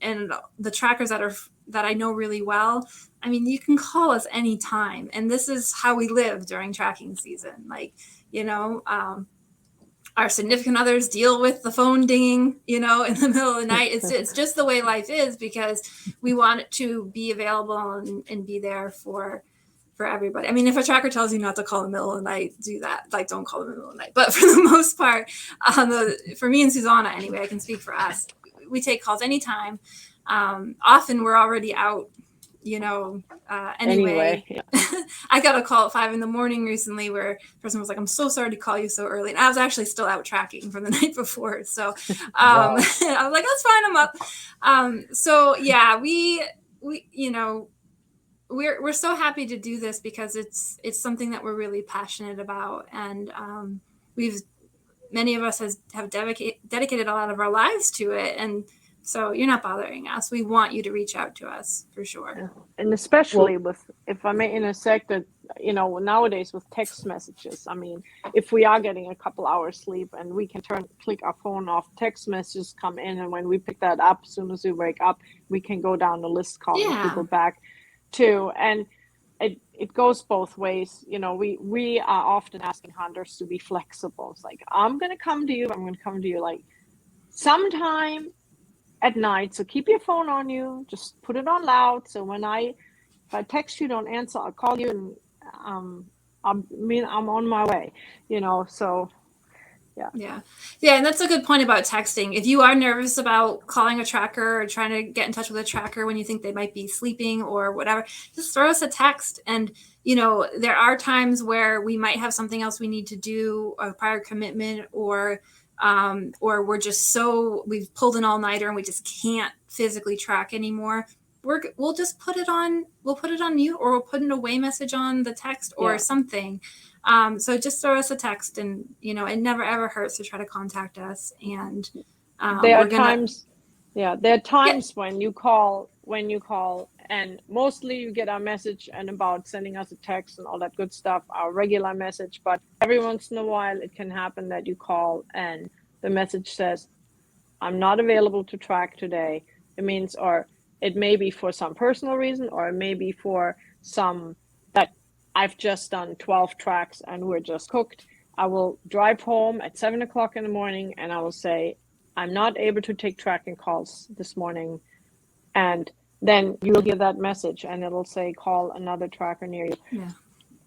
C: the trackers that I know really well, I mean, you can call us anytime. And this is how we live during tracking season. Like, our significant others deal with the phone dinging, in the middle of the night. It's just the way life is, because we want it to be available and be there for everybody. I mean, if a tracker tells you not to call in the middle of the night, do that. Like, don't call in the middle of the night. But for the most part, for me and Susanna, anyway, I can speak for us. We take calls anytime. Often we're already out, anyway.
B: Yeah.
C: I got a call at 5 a.m. recently where the person was like, I'm so sorry to call you so early. And I was actually still out tracking from the night before. So
A: Wow.
C: I was like, that's fine, I'm up. So yeah, we're so happy to do this because it's something that we're really passionate about. And many of us have dedicated a lot of our lives to it. And so you're not bothering us. We want you to reach out to us for sure.
B: And especially if I may intersect that, nowadays with text messages, I mean, if we are getting a couple hours sleep and we can click our phone off, text messages come in. And when we pick that up, as soon as we wake up, we can go down the list calling people back too. And it goes both ways. We are often asking hunters to be flexible. It's like, I'm going to come to you like sometime at night. So keep your phone on you, just put it on loud. So if I text you, don't answer, I'll call you, and I'm on my way, so yeah.
C: And that's a good point about texting. If you are nervous about calling a tracker or trying to get in touch with a tracker when you think they might be sleeping or whatever, just throw us a text. And there are times where we might have something else we need to do, a prior commitment, or we're just we've pulled an all-nighter and we just can't physically track anymore. We'll just put it on mute, or we'll put an away message on the text or something. So just throw us a text, and it never ever hurts to try to contact us. And
B: there are times when you call and mostly you get our message and about sending us a text and all that good stuff, our regular message. But every once in a while it can happen that you call and the message says, I'm not available to track today. It means, or it may be for some personal reason, or it may be for some that I've just done 12 tracks and we're just cooked. I will drive home at 7 o'clock in the morning and I will say, I'm not able to take tracking calls this morning. And then you'll hear that message and it'll say, call another tracker near you.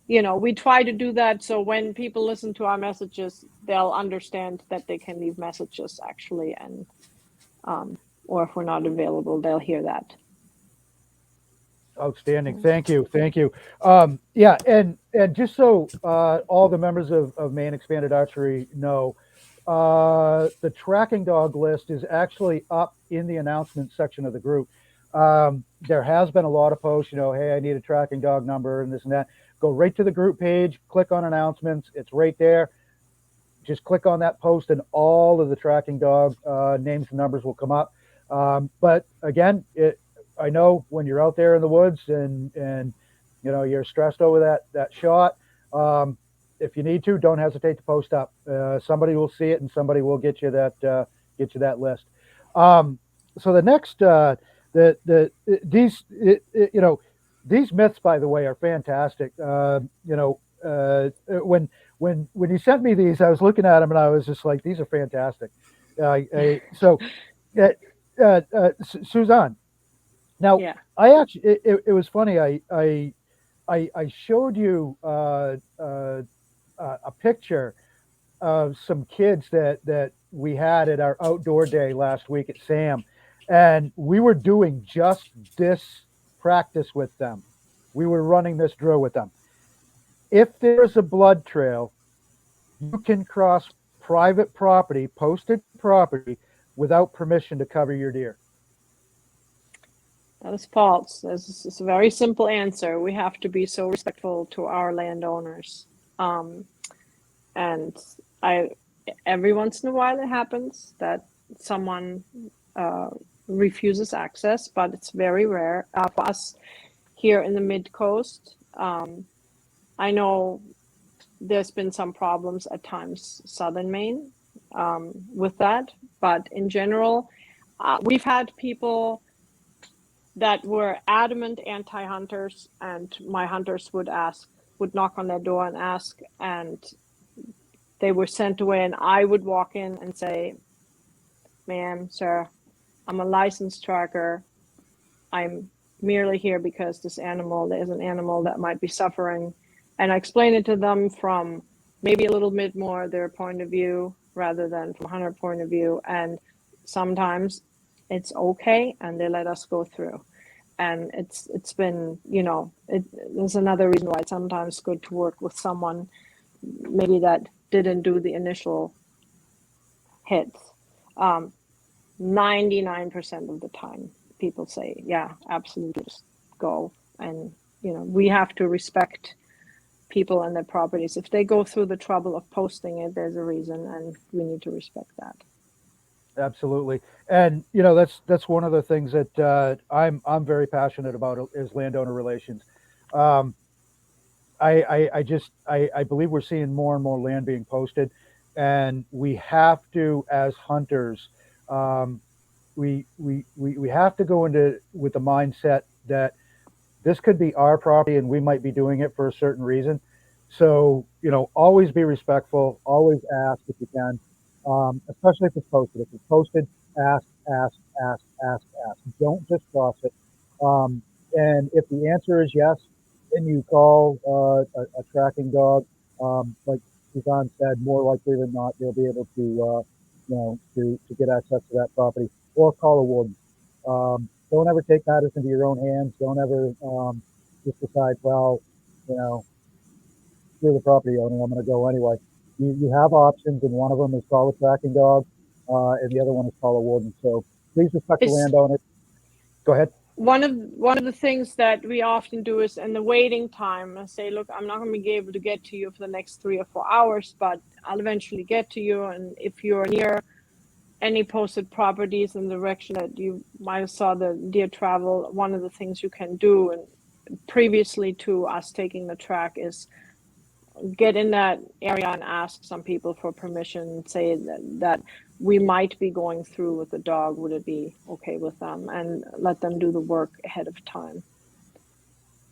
C: Yeah.
B: We try to do that. So when people listen to our messages, they'll understand that they can leave messages actually. And, or if we're not available, they'll hear that.
A: Outstanding. Thank you. And just so all the members of Maine Expanded Archery know, the tracking dog list is actually up in the announcement section of the group. There has been a lot of posts, hey, I need a tracking dog number and this and that. Go right to the group page, click on announcements. It's right there. Just click on that post and all of the tracking dog names and numbers will come up. But again, I know when you're out there in the woods and you're stressed over that shot, if you need to, don't hesitate to post up. Somebody will see it and somebody will get you that list. So the next these myths, by the way, are fantastic. When you sent me these, I was looking at them and I was just like, these are fantastic. Susanne. Now, I actually, it was funny. I showed you a picture of some kids that we had at our outdoor day last week at Sam, and we were doing just this practice with them. We were running this drill with them. If there's a blood trail, you can cross private property, posted property, without permission to cover your deer.
B: That is false. This is a very simple answer. We have to be so respectful to our landowners. And I, every once in a while it happens that someone refuses access, but it's very rare for us here in the mid coast. I know there's been some problems at times southern Maine with that, but in general, we've had people that were adamant anti-hunters, and my hunters would knock on their door and ask, and they were sent away, and I would walk in and say, ma'am, sir, I'm a licensed tracker. I'm merely here because there's an animal that might be suffering. And I explain it to them from maybe a little bit more their point of view rather than from a hunter point of view. And sometimes it's okay, and they let us go through. And it's been, there's another reason why it's sometimes good to work with someone maybe that didn't do the initial hits. 99% of the time people say, yeah, absolutely, just go. And, we have to respect people and their properties. If they go through the trouble of posting it, there's a reason, and we need to respect that.
A: Absolutely. And that's one of the things that I'm very passionate about is landowner relations. I believe we're seeing more and more land being posted, and we have to, as hunters, we have to go into with the mindset that this could be our property and we might be doing it for a certain reason. So, always be respectful, always ask if you can, especially if it's posted. If it's posted, ask. Don't just cross it. And if the answer is yes, then you call a tracking dog. Like Susanne said, more likely than not, they'll be able to, to get access to that property, or call a warden. Don't ever take matters into your own hands. Don't ever just decide, well, screw the property owner, I'm going to go anyway. You have options, and one of them is call a tracking dog, and the other one is call a warden. So please respect the landowner. Go ahead.
B: One of the things that we often do is in the waiting time, I say, look, I'm not going to be able to get to you for the next 3 or 4 hours, but I'll eventually get to you. And if you're near any posted properties in the direction that you might have saw the deer travel, one of the things you can do, and previously to us taking the track, is get in that area and ask some people for permission, say that we might be going through with the dog. Would it be okay with them? And let them do the work ahead of time.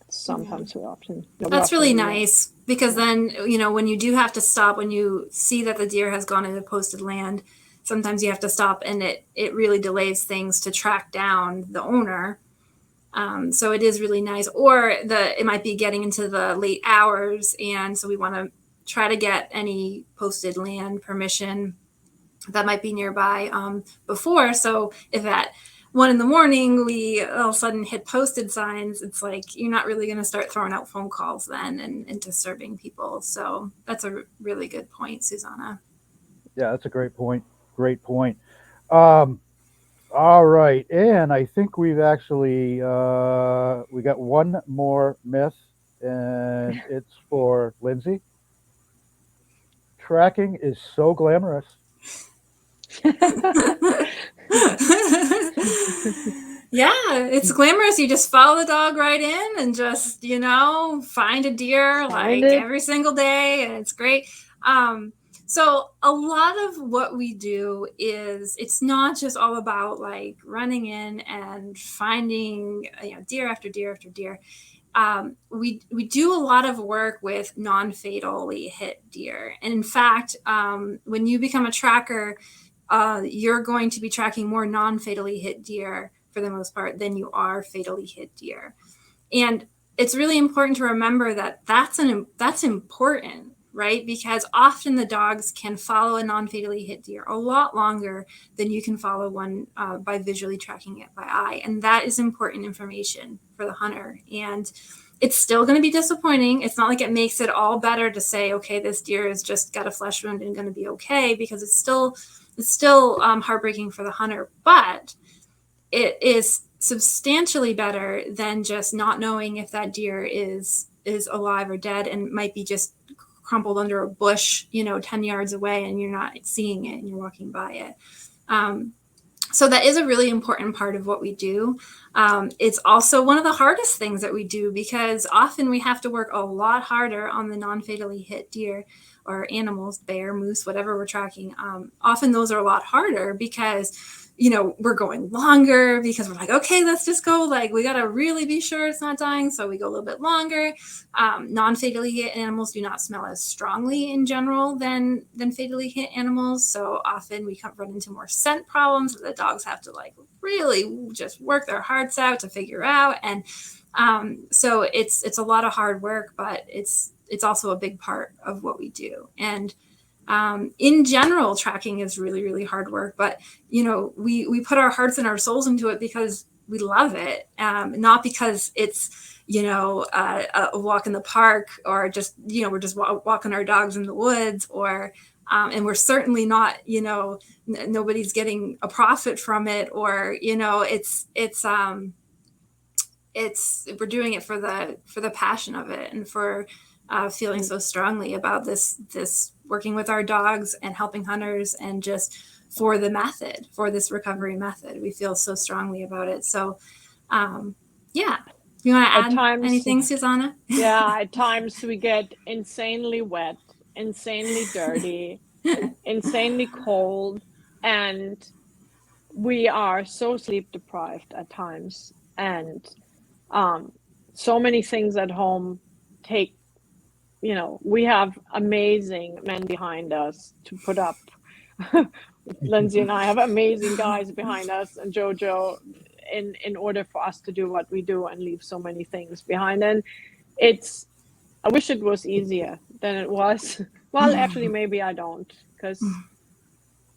B: Sometimes we often.
C: That's really nice, because then, when you do have to stop, when you see that the deer has gone into posted land, sometimes you have to stop, and it really delays things to track down the owner. So it is really nice. Or it might be getting into the late hours, and so we want to try to get any posted land permission that might be nearby before. So if at 1 a.m. we all of a sudden hit posted signs, it's like you're not really going to start throwing out phone calls then and disturbing people. So that's a really good point, Susanna.
A: Yeah, that's a great point. Great point. All right, and I think we've actually we got one more myth, and it's for Lindsay. Tracking is so glamorous.
C: Yeah, it's glamorous. You just follow the dog right in and just, find a deer every single day, and it's great. So a lot of what we do is, it's not just all about like running in and finding deer after deer after deer. We do a lot of work with non-fatally hit deer. And in fact, when you become a tracker, you're going to be tracking more non-fatally hit deer for the most part than you are fatally hit deer. And it's really important to remember that that's important, right? Because often the dogs can follow a non-fatally hit deer a lot longer than you can follow one by visually tracking it by eye. And that is important information for the hunter. And it's still going to be disappointing. It's not like it makes it all better to say, okay, this deer has just got a flesh wound and going to be okay, because it's still heartbreaking for the hunter. But it is substantially better than just not knowing if that deer is alive or dead and might be just crumpled under a bush, 10 yards away, and you're not seeing it and you're walking by it. So that is a really important part of what we do. It's also one of the hardest things that we do, because often we have to work a lot harder on the non-fatally hit deer or animals, bear, moose, whatever we're tracking. Often those are a lot harder because, we're going longer, because we're like, okay, let's just go. Like, we got to really be sure it's not dying. So we go a little bit longer. Non-fatally hit animals do not smell as strongly in general than fatally hit animals. So often we run into more scent problems that the dogs have to like really just work their hearts out to figure out. And so it's a lot of hard work, but it's also a big part of what we do. And in general, tracking is really, really hard work, but we put our hearts and our souls into it because we love it, not because it's a walk in the park, or just we're just walking our dogs in the woods, or and we're certainly not nobody's getting a profit from it, or it's we're doing it for the passion of it, and for feeling so strongly about this working with our dogs and helping hunters, and just for the method, for this recovery method. We feel so strongly about it. So, yeah. You want to add anything, Susanne?
B: Yeah, at times we get insanely wet, insanely dirty, insanely cold, and we are so sleep deprived at times. And so many things at home take, we have amazing men behind us to put up. Lindsay and I have amazing guys behind us, and Jojo, in order for us to do what we do and leave so many things behind. And I wish it was easier than it was. Well, actually, maybe I don't, because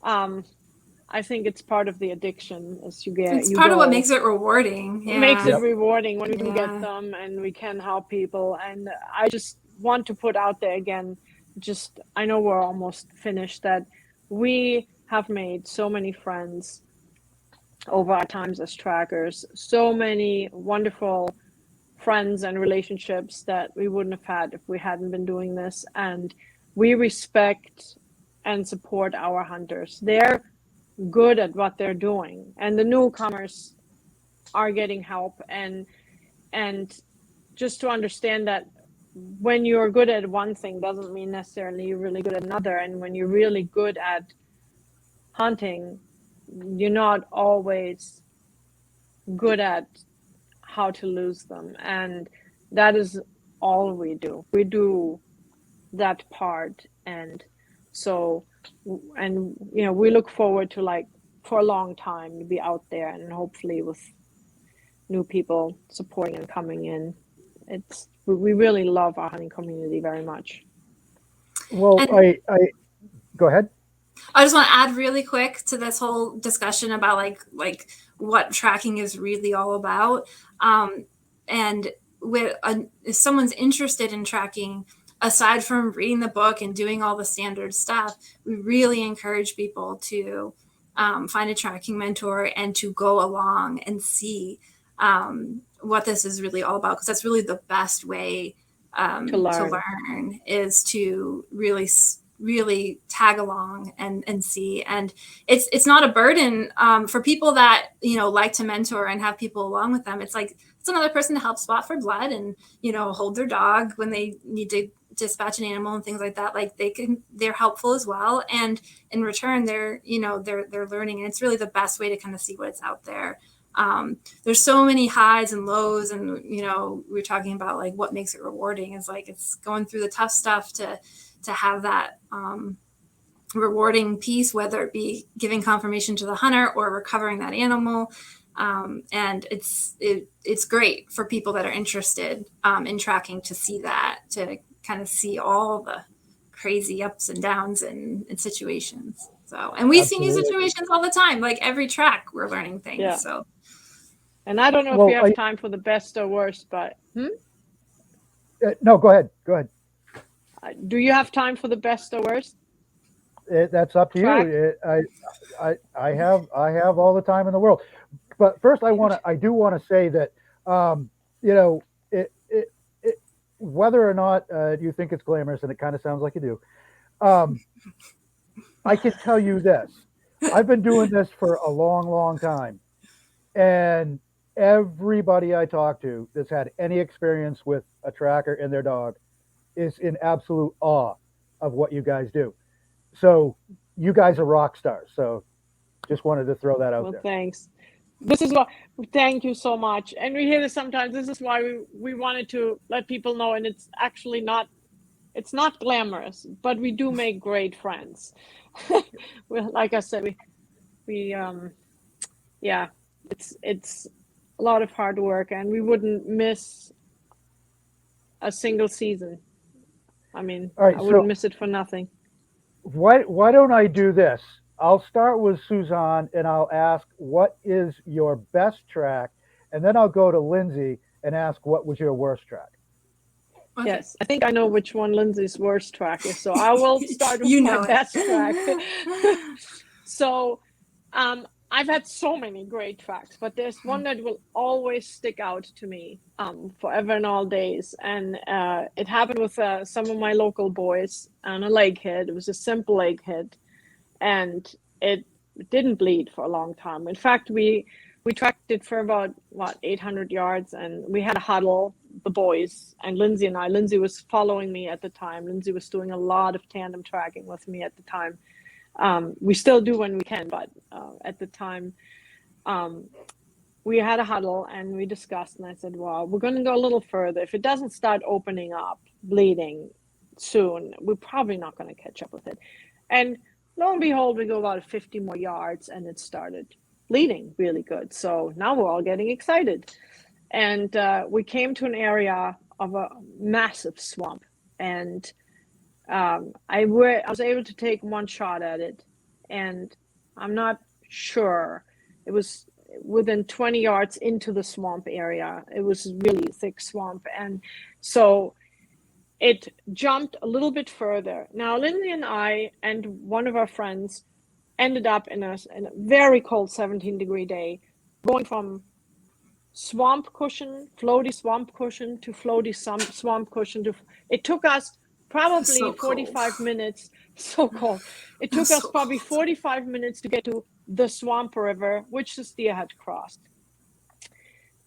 B: I think it's part of the addiction. As
C: it's part of what makes it rewarding.
B: It makes it rewarding when we do get them and we can help people. And I just want to put out there again, I know we're almost finished, that we have made so many friends over our times as trackers, so many wonderful friends and relationships that we wouldn't have had if we hadn't been doing this. And we respect and support our hunters. They're good at what they're doing, and the newcomers are getting help. And just to understand that when you're good at one thing doesn't mean necessarily you're really good at another. And when you're really good at hunting, you're not always good at how to lose them. And that is all we do. We do that part. And so, and we look forward to, for a long time, to be out there, and hopefully with new people supporting and coming in. We really love our hunting community very much.
A: Well, I go ahead.
C: I just want to add really quick to this whole discussion about like what tracking is really all about. And if someone's interested in tracking, aside from reading the book and doing all the standard stuff, we really encourage people to find a tracking mentor and to go along and see what this is really all about, because that's really the best way to learn is to really tag along and see. And it's not a burden for people that like to mentor and have people along with them. It's like it's another person to help spot for blood and hold their dog when they need to dispatch an animal and things like that. Like they're helpful as well, and in return they're learning, and it's really the best way to kind of see what's out there. There's so many highs and lows, and we're talking about like what makes it rewarding is like it's going through the tough stuff to have that rewarding piece, whether it be giving confirmation to the hunter or recovering that animal. And it's great for people that are interested in tracking to see that, to kind of see all the crazy ups and downs and situations. So, and we see new situations all the time. Like every track, we're learning things.
B: Yeah.
C: So,
B: and I don't know if we have time for the best or worst, but
A: no, go ahead. Go ahead.
B: Do you have time for the best or worst?
A: That's up to you. I have all the time in the world. but first I do want to say that, you know, it, whether or not you think it's glamorous, and it kind of sounds like you do, um, I can tell you this. I've been doing this for a long, long time. And everybody I talk to that's had any experience with a tracker and their dog is in absolute awe of what you guys do. So you guys are rock stars. So just wanted to throw that out
B: Well,
A: there.
B: thanks. This is why, thank you so much. And we hear this sometimes. This is why we wanted to let people know, and it's actually not, it's not glamorous, but we do make great friends. Well, like I said, we yeah, it's a lot of hard work, and we wouldn't miss a single season. I mean,
A: All right.
B: I wouldn't
A: So
B: miss it for nothing.
A: why don't I do this? I'll start with Suzanne and I'll ask what is your best track, and then I'll go to Lindsay and ask what was your worst track.
C: Okay.
B: Yes, I think I know which one Lindsay's worst track is, so I will start with
C: You
B: my
C: know it.
B: best track. So, I've had so many great tracks, but there's one that will always stick out to me, forever and all days. And it happened with some of my local boys on a leg hit. It was a simple leg hit, and it didn't bleed for a long time. In fact, we tracked it for about 800 yards, and we had a huddle, the boys and Lindsay and I. Lindsay was following me at the time. Lindsay was doing a lot of tandem tracking with me at the time. We still do when we can, but at the time, we had a huddle and we discussed, and I said, well, we're going to go a little further. If it doesn't start opening up, bleeding soon, we're probably not going to catch up with it. And lo and behold, we go about 50 more yards and it started bleeding really good. So now we're all getting excited. And we came to an area of a massive swamp. And I was able to take one shot at it. And I'm not sure. It was within 20 yards into the swamp area. It was really thick swamp. And so it jumped a little bit further. Now, Lindsay and I and one of our friends ended up in a very cold 17-degree day, going from swamp cushion, floaty swamp cushion to floaty swamp cushion. It took us probably
C: So
B: 45
C: cold.
B: minutes. So cold. It took
C: So
B: us probably
C: cold.
B: 45 minutes to get to the swamp river, which the steer had crossed.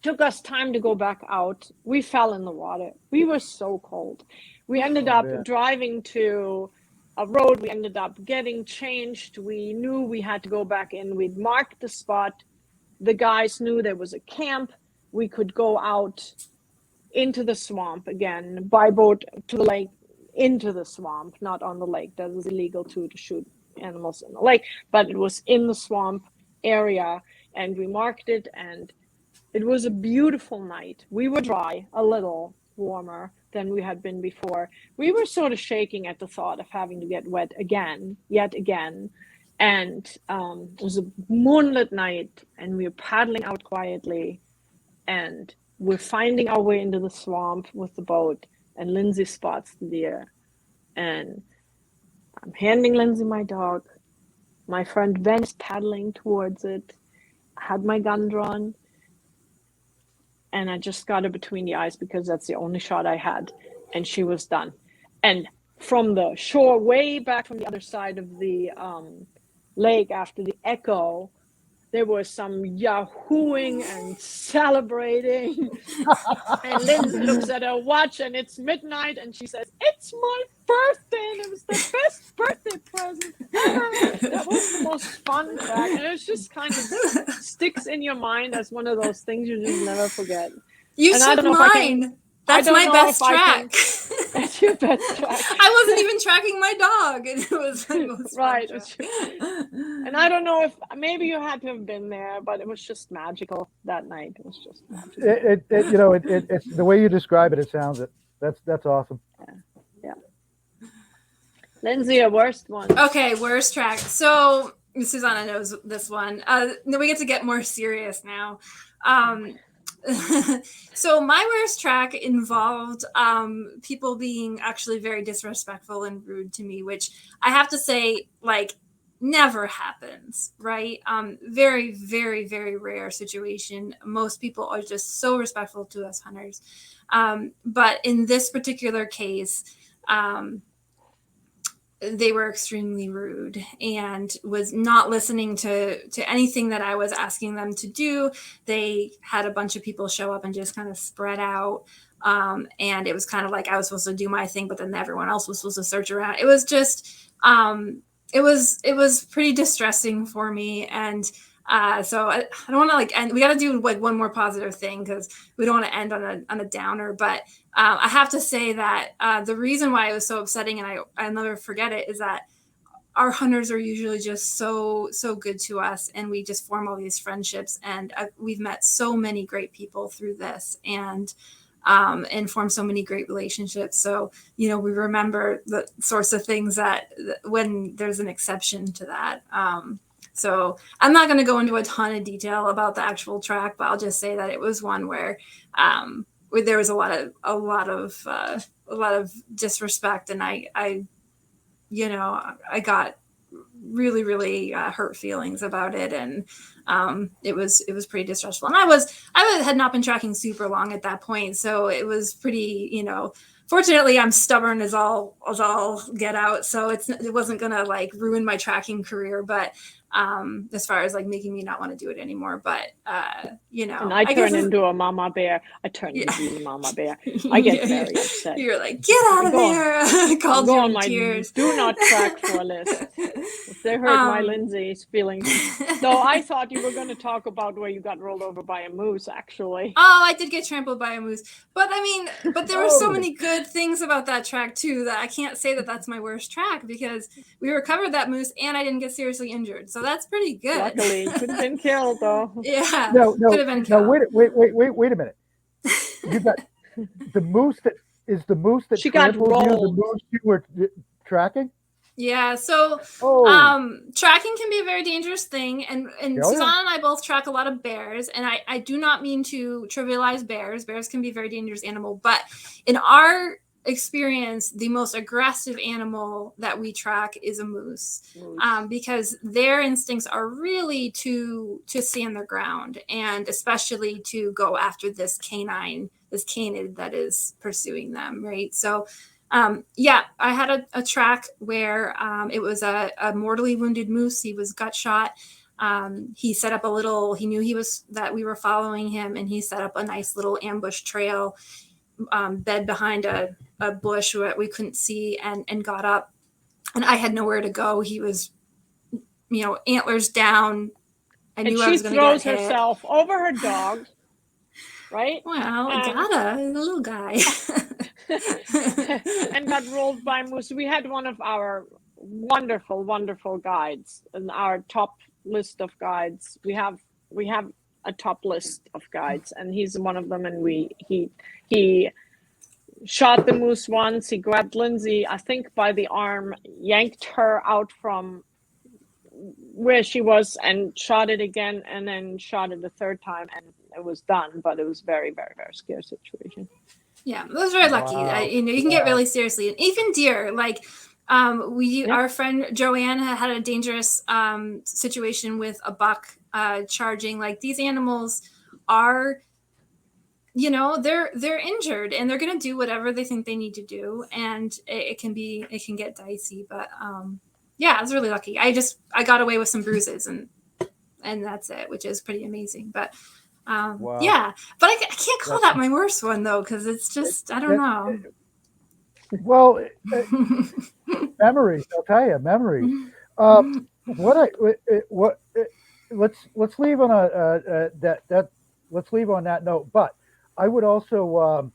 B: Took us time to go back out. We fell in the water. We were so cold. We ended up
A: man.
B: driving to a road. We ended up getting changed. We knew we had to go back in. We'd marked the spot. The guys knew there was a camp. We could go out into the swamp again by boat to the lake, into the swamp, not on the lake. That was illegal to shoot animals in the lake, but it was in the swamp area, and we marked it, and it was a beautiful night. We were dry, a little warmer than we had been before. We were sort of shaking at the thought of having to get wet again, yet again. And it was a moonlit night, and we were paddling out quietly, and we're finding our way into the swamp with the boat, and Lindsay spots the deer. And I'm handing Lindsay my dog. My friend Ben is paddling towards it. I had my gun drawn, and I just got her between the eyes because that's the only shot I had, and she was done. And from the shore, way back from the other side of the lake, after the echo, there was some yahooing and celebrating. And Lindsay looks at her watch, and it's midnight, and she says, "It's my birthday, and it was the best birthday present ever." That was the most fun track, and it just kind of sticks in your mind as one of those things you just never forget.
C: You
B: And I
C: took
B: don't know if I
C: mine.
B: can-
C: That's
B: I don't
C: my
B: know
C: best
B: if I can-
C: track.
B: That's your best track.
C: I wasn't even tracking my dog, and it was my most
B: Right.
C: fun track.
B: And I don't know if maybe you had to have been there, but it was just magical that night. It was just magical.
A: It's the way you describe it. It sounds it. That's awesome.
B: Yeah. Lindsay, your worst one.
C: Okay, worst track. So Susanna knows this one. Then we get to get more serious now. So my worst track involved people being actually very disrespectful and rude to me, which I have to say, like, never happens, right? Very, very, very rare situation. Most people are just so respectful to us hunters. But in this particular case, they were extremely rude and was not listening to anything that I was asking them to do. They had a bunch of people show up and just kind of spread out. And it was kind of like I was supposed to do my thing, but then everyone else was supposed to search around. It was just, it was pretty distressing for me. And so I don't want to like end. We got to do like one more positive thing because we don't want to end on a downer. But I have to say that the reason why it was so upsetting, and I'll never forget it, is that our hunters are usually just so good to us, and we just form all these friendships, and we've met so many great people through this, and form so many great relationships. So, we remember the sorts of things that when there's an exception to that. So I'm not going to go into a ton of detail about the actual track, but I'll just say that it was one where there was a lot of disrespect, and I got really, really hurt feelings about it, and it was pretty distressful. And I had not been tracking super long at that point, so it was pretty, fortunately I'm stubborn as all get out, so it wasn't gonna like ruin my tracking career, but as far as like making me not want to do it anymore. But
B: and I turn into a mama bear. I turn into a mama bear. I get very upset.
C: You're like, get out of there. Called you in tears.
B: Do not track for list. They hurt my Lindsay's feelings. So I thought you were going to talk about where you got rolled over by a moose, actually.
C: Oh, I did get trampled by a moose, but there were so many good things about that track too that I can't say that that's my worst track, because we recovered that moose and I didn't get seriously injured, so that's pretty good.
B: Luckily, could have been killed though.
C: Yeah,
A: no,
C: could have been killed.
A: No, wait a minute. You got the moose that
B: she got rolled.
A: The moose you were tracking.
C: Yeah, so tracking can be a very dangerous thing, and Susanne and I both track a lot of bears, and I do not mean to trivialize bears. Bears can be a very dangerous animal, but in our experience, the most aggressive animal that we track is a moose, because their instincts are really to stand their ground, and especially to go after this canid that is pursuing them, right? So I had a track where it was a mortally wounded moose. He was gut shot. He set up he knew that we were following him, and he set up a nice little ambush trail, bed behind a bush that we couldn't see, and got up, and I had nowhere to go. He was, antlers down. I knew I was going to get hit.
B: She throws herself over her dog, right?
C: Well, he's a little guy.
B: And got rolled by a moose. We had one of our wonderful, wonderful guides in our top list of guides. We have a top list of guides, and he's one of them. And he shot the moose once. He grabbed Lindsay, I think, by the arm, yanked her out from where she was, and shot it again, and then shot it a third time, and it was done. But it was very, very, very scary situation.
C: Yeah, it was very lucky.
A: Wow.
C: You can get really seriously, and even deer. Like our friend Joanne had a dangerous situation with a buck charging. Like, these animals are, they're injured, and they're gonna do whatever they think they need to do, and it can get dicey. But I was really lucky. I got away with some bruises, and that's it, which is pretty amazing. But
A: Wow.
C: yeah, but I can't call that my worst one though, because it's just, I don't know.
A: Well, memories. I'll tell you, memories. Let's leave on let's leave on that note. But I would also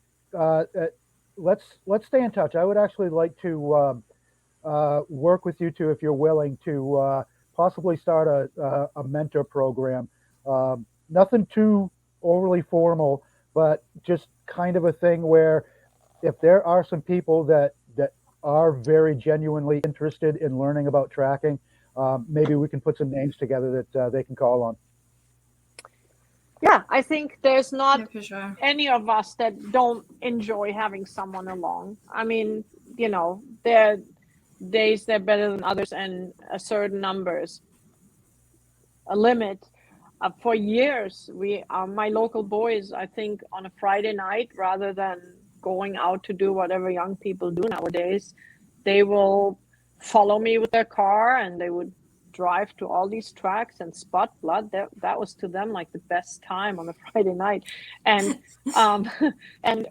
A: let's stay in touch. I would actually like to work with you two, if you're willing, to possibly start a mentor program. Nothing too overly formal, but just kind of a thing where if there are some people that are very genuinely interested in learning about tracking, maybe we can put some names together that they can call on.
B: Yeah, I think there's not
C: sure.
B: any of us that don't enjoy having someone along. I mean, days they're better than others, and a certain numbers, a limit. For years, my local boys, I think on a Friday night, rather than going out to do whatever young people do nowadays, they will follow me with their car, and they would drive to all these tracks and spot blood. That was to them like the best time on a Friday night. And and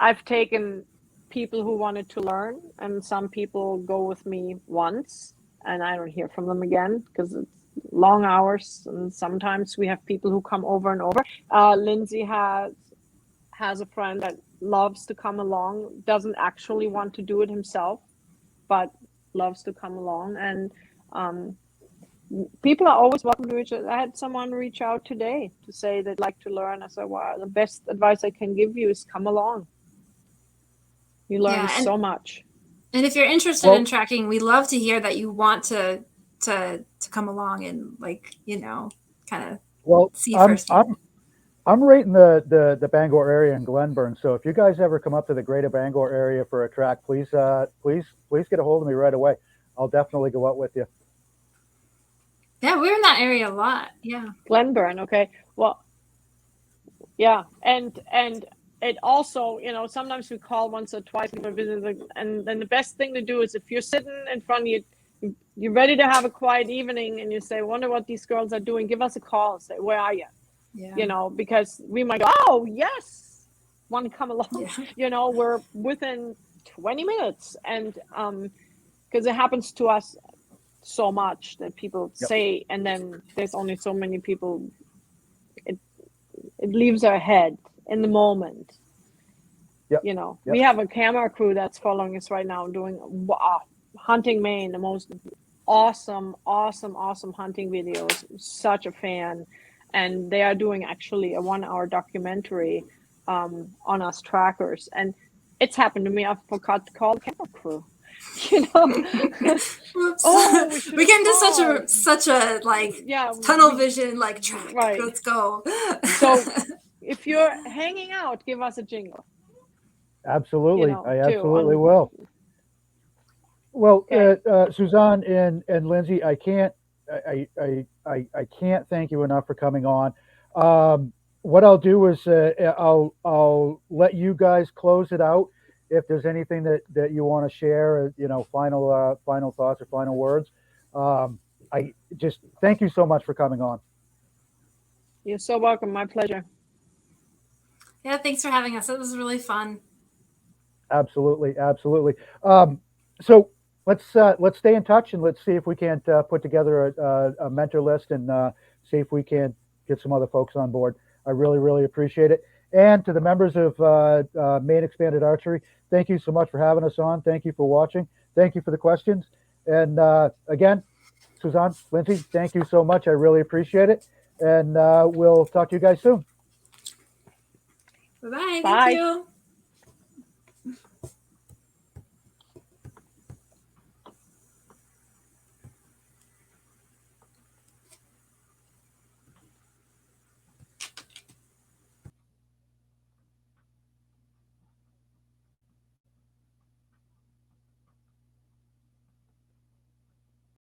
B: I've taken people who wanted to learn, and some people go with me once and I don't hear from them again because it's long hours, and sometimes we have people who come over and over. Lindsay has a friend that loves to come along, doesn't actually want to do it himself, but loves to come along. And people are always welcome to reach out. I had someone reach out today to say they'd like to learn. I said, well, the best advice I can give you is come along. You learn so much.
C: And if you're interested in tracking, we love to hear that you want to come along and, like, you know, kind of see firsthand.
A: I'm right in the Bangor area in Glenburn. So if you guys ever come up to the greater Bangor area for a track, please get a hold of me right away. I'll definitely go out with you.
C: Yeah, we're in that area a lot. Yeah.
B: Glenburn. Okay. Well, yeah. And it also, you know, sometimes we call once or twice for visits, and then the best thing to do is if you're sitting in front of you, you're ready to have a quiet evening, and you say, wonder what these girls are doing, give us a call and say, where are you?
C: Yeah.
B: You know, because we might go, oh, yes, want to come along. Yeah. You know, we're within 20 minutes. And because it happens to us so much that people say, and then there's only so many people, it leaves our head in the moment. You know, we have a camera crew that's following us right now doing hunting Maine, the most awesome hunting videos. Such a fan. And they are doing actually a 1-hour documentary on us trackers. And it's happened to me. I forgot to call the camera crew. You know,
C: we get into such a like tunnel vision, like track. Right. Let's go.
B: So if you're hanging out, give us a jingle.
A: Absolutely, you know, I absolutely will. Well, Susanne and Lindsay, I can't thank you enough for coming on. What I'll do is I'll let you guys close it out. If there's anything that you want to share, you know, final thoughts or final words. I just thank you so much for coming on.
B: You're so welcome. My pleasure.
C: Yeah, thanks for having us. It was really fun.
A: Absolutely. So let's stay in touch, and let's see if we can't put together a mentor list, and see if we can get some other folks on board. I really appreciate it. And to the members of Maine Expanded Archery, thank you so much for having us on. Thank you for watching. Thank you for the questions. And again, Susanne, Lindsay, thank you so much. I really appreciate it. And we'll talk to you guys soon.
C: Bye-bye. Thank you.